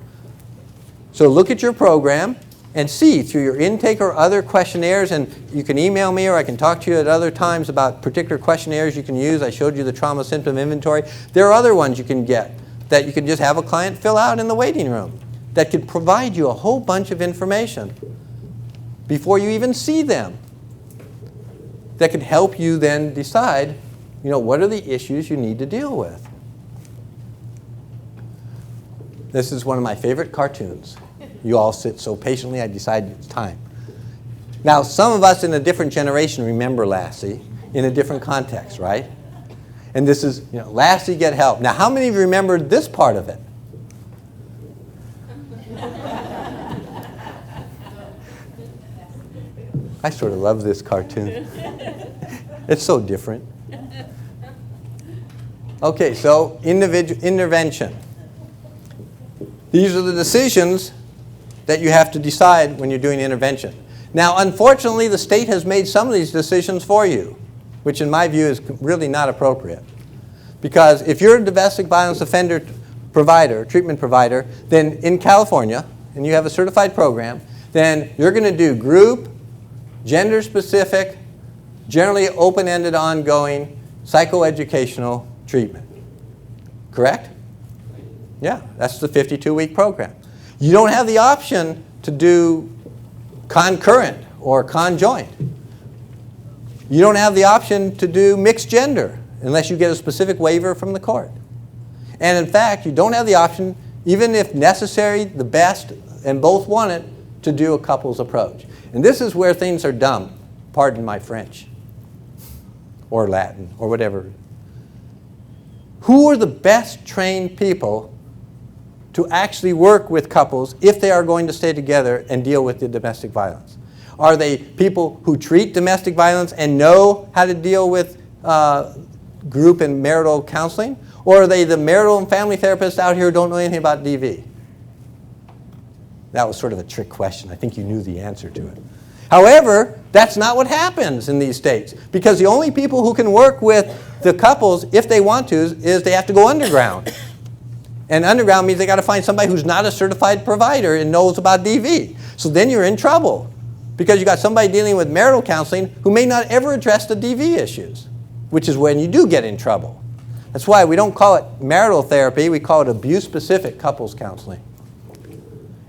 So look at your program and see through your intake or other questionnaires, and you can email me or I can talk to you at other times about particular questionnaires you can use. I showed you the trauma symptom inventory. There are other ones you can get that you can just have a client fill out in the waiting room that could provide you a whole bunch of information before you even see them that could help you then decide, you know, what are the issues you need to deal with. This is one of my favorite cartoons. You all sit so patiently, I decided it's time. Now, some of us in a different generation remember Lassie in a different context, right? And this is, lastly, get help. Now, how many of you remember this part of it? I sort of love this cartoon. It's so different. Okay, so intervention. These are the decisions that you have to decide when you're doing intervention. Now, unfortunately, the state has made some of these decisions for you, which in my view is really not appropriate. Because if you're a domestic violence offender provider, treatment provider, then in California, and you have a certified program, then you're going to do group, gender-specific, generally open-ended, ongoing psychoeducational treatment. Correct? Yeah, that's the 52-week program. You don't have the option to do concurrent or conjoint. You don't have the option to do mixed gender unless you get a specific waiver from the court. And in fact, you don't have the option, even if necessary, the best, and both want it, to do a couples approach. And this is where things are dumb. Pardon my French. Or Latin, or whatever. Who are the best trained people to actually work with couples if they are going to stay together and deal with the domestic violence? Are they people who treat domestic violence and know how to deal with group and marital counseling? Or are they the marital and family therapists out here who don't know anything about DV? That was sort of a trick question. I think you knew the answer to it. However, that's not what happens in these states, because the only people who can work with the couples, if they want to, is they have to go underground. And underground means they got to find somebody who's not a certified provider and knows about DV. So then you're in trouble, because you got somebody dealing with marital counseling who may not ever address the DV issues, which is when you do get in trouble. That's why we don't call it marital therapy, we call it abuse-specific couples counseling.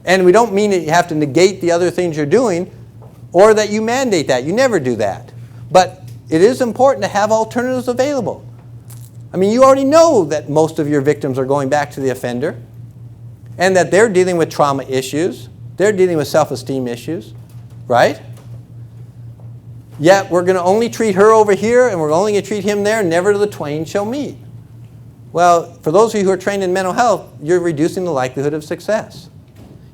And we don't mean that you have to negate the other things you're doing or that you mandate that. You never do that. But it is important to have alternatives available. I mean, you already know that most of your victims are going back to the offender and that they're dealing with trauma issues. They're dealing with self-esteem issues, right? Yet we're going to only treat her over here and we're only going to treat him there, and never the twain shall meet. Well, for those of you who are trained in mental health, you're reducing the likelihood of success.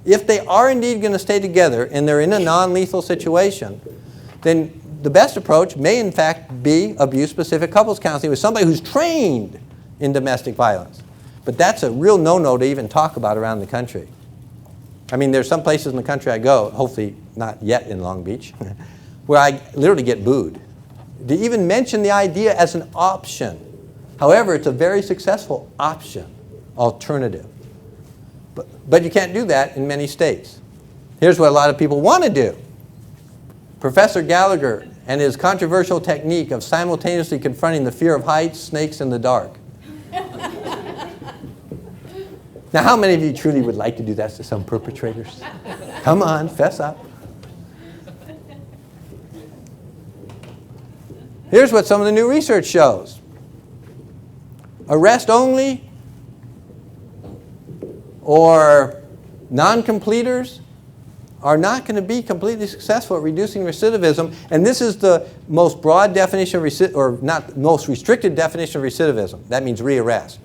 If they are indeed going to stay together and they're in a non-lethal situation, then the best approach may in fact be abuse-specific couples counseling with somebody who's trained in domestic violence. But that's a real no-no to even talk about around the country. I mean, there's some places in the country I go, hopefully not yet in Long Beach, where I literally get booed to even mention the idea as an option. However, it's a very successful option, alternative. But you can't do that in many states. Here's what a lot of people want to do. Professor Gallagher and his controversial technique of simultaneously confronting the fear of heights, snakes, and the dark. Now, how many of you truly would like to do that to some perpetrators? Come on, fess up. Here's what some of the new research shows. Arrest only or non-completers are not going to be completely successful at reducing recidivism. And this is the most broad definition of or not most restricted definition of recidivism. That means rearrest.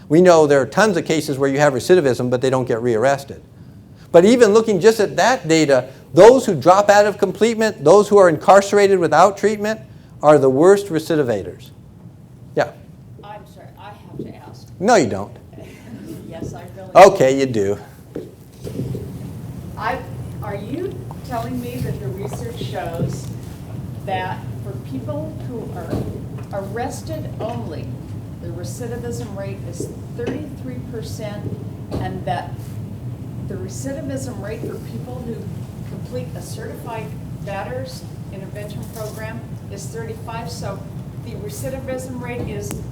We know there are tons of cases where you have recidivism, but they don't get rearrested. But even looking just at that data, those who drop out of completement, those who are incarcerated without treatment, are the worst recidivators. Yeah? I'm sorry, I have to ask. No, you don't. Yes, I really Okay, you do. Are you telling me that the research shows that for people who are arrested only, the recidivism rate is 33%, and that the recidivism rate for people who complete a certified BATTERERS intervention program is 35%? So the recidivism rate is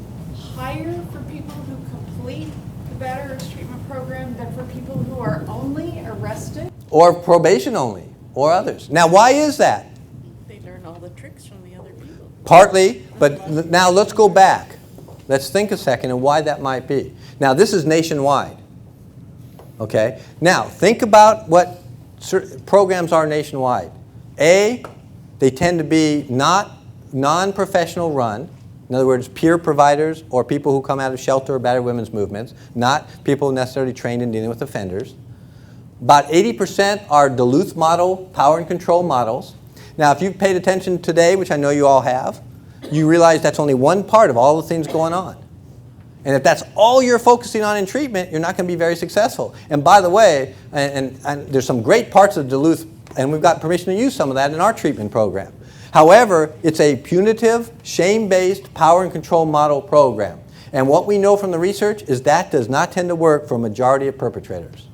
higher for people who complete the BATTERERS treatment program than for people who are only arrested? Or probation only, or others. Now, why is that? They learn all the tricks from the other people. Partly, but now let's go back. Let's think a second and why that might be. Now, this is nationwide. Okay? Now, think about what programs are nationwide. A, they tend to be not non-professional run, In other words, peer providers or people who come out of shelter or battered women's movements, not people necessarily trained in dealing with offenders. About 80% are Duluth model power and control models. Now, if you've paid attention today, which I know you all have, you realize that's only one part of all the things going on. And if that's all you're focusing on in treatment, you're not going to be very successful. And by the way, and there's some great parts of Duluth, and we've got permission to use some of that in our treatment program. However, it's a punitive, shame-based power and control model program. And what we know from the research is that does not tend to work for a majority of perpetrators.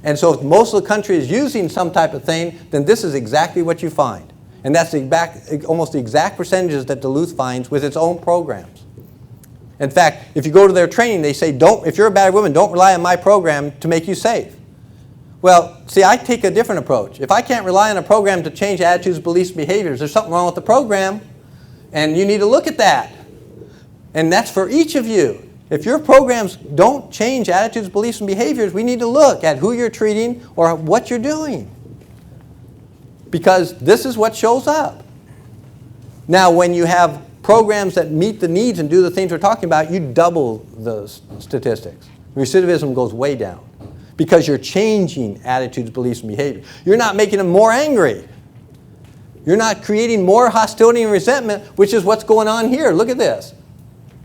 And so if most of the country is using some type of thing, then this is exactly what you find. And that's almost the exact percentages that Duluth finds with its own programs. In fact, if you go to their training, they say, if you're a battered woman, don't rely on my program to make you safe. Well, see, I take a different approach. If I can't rely on a program to change attitudes, beliefs, behaviors, there's something wrong with the program, and you need to look at that. And that's for each of you. If your programs don't change attitudes, beliefs, and behaviors, we need to look at who you're treating or what you're doing. Because this is what shows up. Now, when you have programs that meet the needs and do the things we're talking about, you double the statistics. Recidivism goes way down because you're changing attitudes, beliefs, and behavior. You're not making them more angry. You're not creating more hostility and resentment, which is what's going on here. Look at this.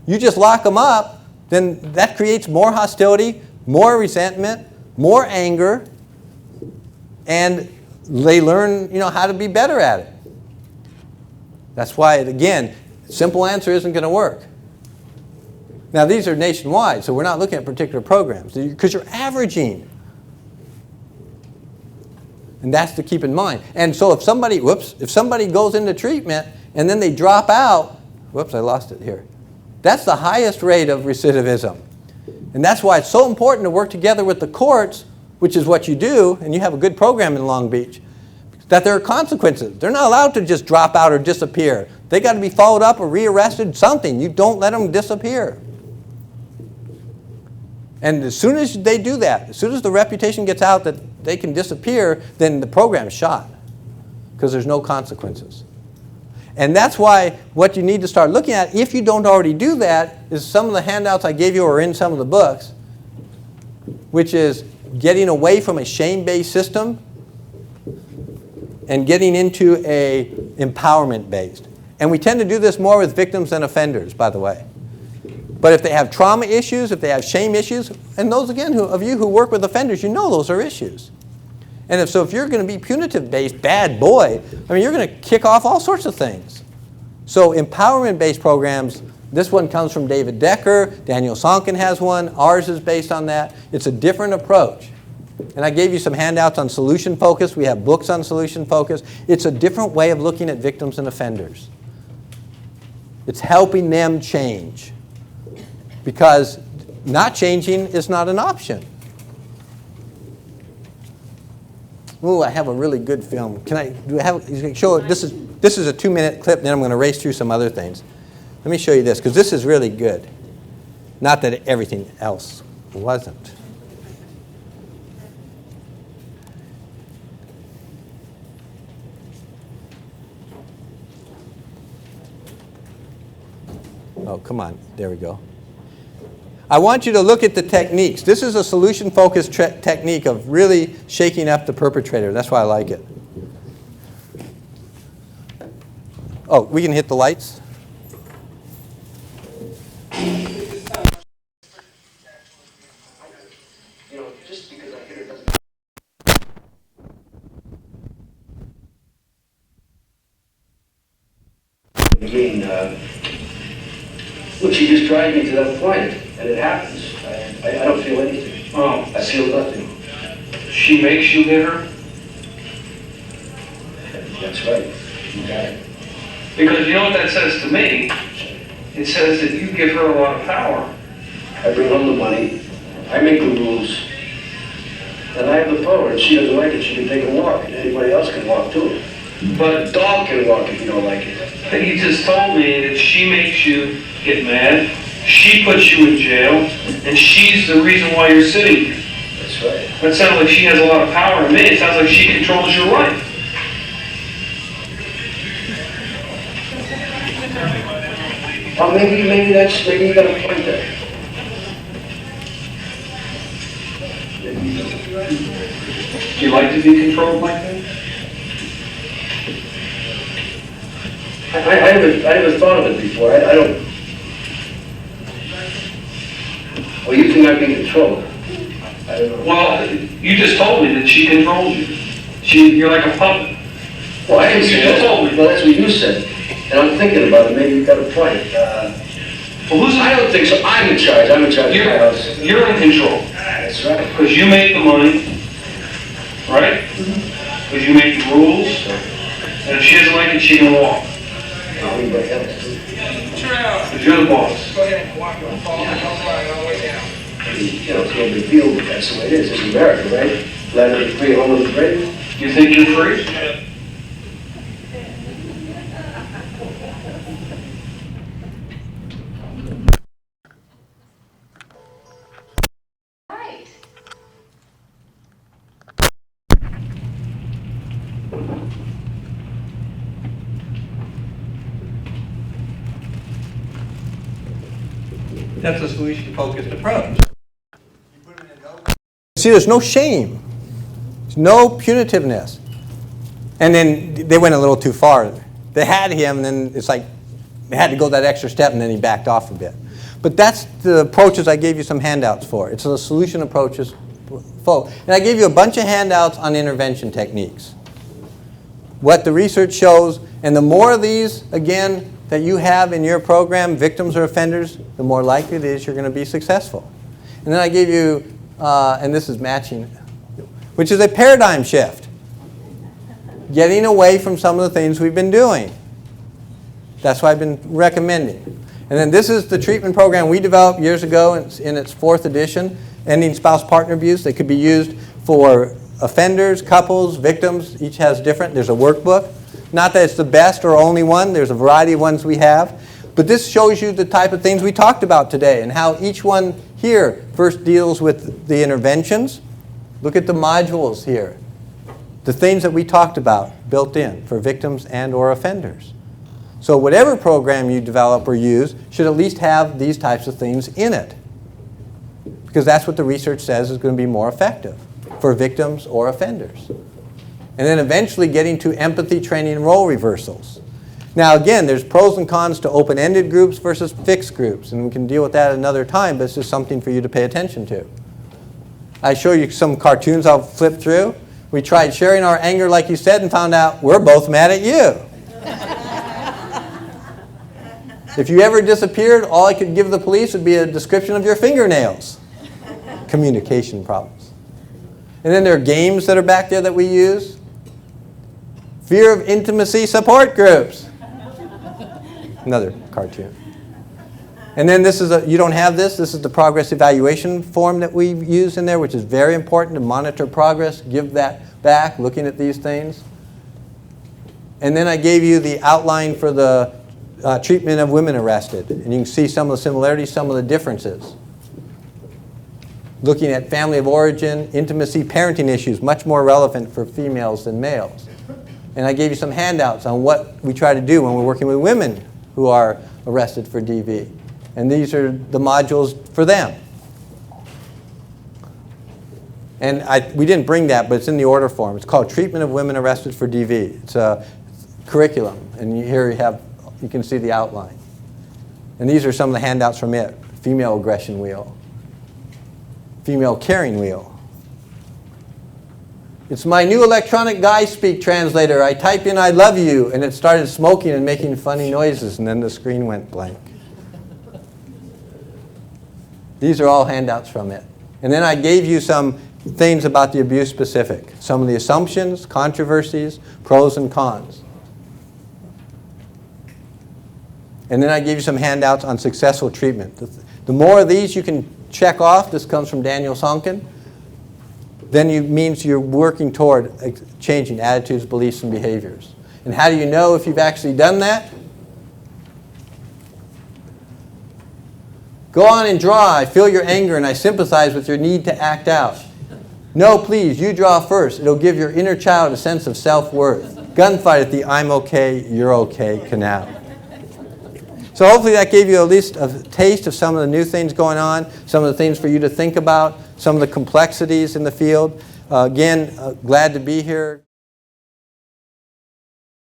You just lock them up, then that creates more hostility, more resentment, more anger, and they learn, how to be better at it. That's why, again, simple answer isn't going to work. Now, these are nationwide, so we're not looking at particular programs because you're averaging. And that's to keep in mind. And so if somebody goes into treatment and then they drop out, I lost it here. That's the highest rate of recidivism. And that's why it's so important to work together with the courts, which is what you do, and you have a good program in Long Beach, that there are consequences. They're not allowed to just drop out or disappear. They got to be followed up or rearrested, something. You don't let them disappear. And as soon as they do that, as soon as the reputation gets out that they can disappear, then the program is shot because there's no consequences. And that's why what you need to start looking at, if you don't already do that, is some of the handouts I gave you are in some of the books, which is getting away from a shame-based system and getting into a empowerment-based. And we tend to do this more with victims than offenders, by the way. But if they have trauma issues, if they have shame issues, and those, again, of you who work with offenders, you know those are issues. And if you're going to be punitive-based, bad boy, you're going to kick off all sorts of things. So empowerment-based programs, this one comes from David Decker, Daniel Sonkin has one, ours is based on that. It's a different approach. And I gave you some handouts on solution focus. We have books on solution focus. It's a different way of looking at victims and offenders. It's helping them change. Because not changing is not an option. Ooh, I have a really good film. Can I show it? This is a 2-minute clip, then I'm going to race through some other things. Let me show you this, because this is really good. Not that everything else wasn't. Oh, come on. There we go. I want you to look at the techniques. This is a solution-focused technique of really shaking up the perpetrator. That's why I like it. Oh, we can hit the lights. Look, she just dragged me to that point, and it happens. I don't feel anything. Oh. I feel nothing. She makes you hit her? That's right. You got it. Because you know what that says to me? It says that you give her a lot of power. I bring home the money. I make the rules. And I have the power. If she doesn't like it, she can take a walk. And anybody else can walk too. But a dog can walk if you don't like it. But you just told me that she makes you get mad, she puts you in jail, and she's the reason why you're sitting here. That's right. That sounds like she has a lot of power to me. It sounds like she controls your life. Well, maybe you got a point there. Do you like to be controlled like that? I never thought of it before. I don't. Well, you think I'm being controlled? I don't know. Well, you just told me that she controls you. You're like a puppet. Well, I didn't say You just that. told me. Well, that's what you said. And I'm thinking about it. Maybe you've got a point. Well, I don't think so. I'm in charge. I'm in charge of my house. You're in control. That's right. Because you make the money, right? Because you make the rules. And if she doesn't like it, she can walk. Anybody else? Because you're the boss. Go ahead and walk the ball, all the way down. You know, it's no big deal, but that's the way it is. It's America, right? Land of the free, home of the brave. You think you're free? That's a solution-focused approach. See, there's no shame. There's no punitiveness. And then they went a little too far. They had him, and then it's like they had to go that extra step, and then he backed off a bit. But that's the approaches I gave you some handouts for. It's the solution approaches. And I gave you a bunch of handouts on intervention techniques. What the research shows, and the more of these, again, that you have in your program, victims or offenders, the more likely it is you're going to be successful. And then I gave you, and this is matching, which is a paradigm shift. Getting away from some of the things we've been doing. That's what I've been recommending. And then this is the treatment program we developed years ago in its 4th edition, Ending Spouse Partner Abuse. They could be used for offenders, couples, victims. Each has different. There's a workbook. Not that it's the best or only one. There's a variety of ones we have. But this shows you the type of things we talked about today and how each one here first deals with the interventions. Look at the modules here. The things that we talked about built in for victims and or offenders. So whatever program you develop or use should at least have these types of things in it. Because that's what the research says is going to be more effective for victims or offenders. And then eventually getting to empathy training and role reversals. Now again, there's pros and cons to open-ended groups versus fixed groups, and we can deal with that another time, but it's just something for you to pay attention to. I show you some cartoons I'll flip through. We tried sharing our anger like you said and found out we're both mad at you. If you ever disappeared, all I could give the police would be a description of your fingernails. Communication problems. And then there are games that are back there that we use. Fear of intimacy support groups. Another cartoon. And then this is you don't have this. This is the progress evaluation form that we use in there, which is very important to monitor progress, give that back, looking at these things. And then I gave you the outline for the treatment of women arrested. And you can see some of the similarities, some of the differences. Looking at family of origin, intimacy, parenting issues, much more relevant for females than males. And I gave you some handouts on what we try to do when we're working with women who are arrested for DV. And these are the modules for them. And we didn't bring that, but it's in the order form. It's called Treatment of Women Arrested for DV. It's a curriculum. And here you can see the outline. And these are some of the handouts from it. Female aggression wheel. Female caring wheel. It's my new electronic guy speak translator. I type in I love you, and it started smoking and making funny noises, and then the screen went blank. These are all handouts from it. And then I gave you some things about the abuse specific. Some of the assumptions, controversies, pros and cons. And then I gave you some handouts on successful treatment. The more of these you can check off, this comes from Daniel Sonkin, then it means you're working toward changing attitudes, beliefs, and behaviors. And how do you know if you've actually done that? Go on and draw. I feel your anger and I sympathize with your need to act out. No, please, you draw first. It'll give your inner child a sense of self-worth. Gunfight at the I'm okay, you're okay canal. So hopefully that gave you at least a taste of some of the new things going on, some of the things for you to think about, some of the complexities in the field. Again, glad to be here.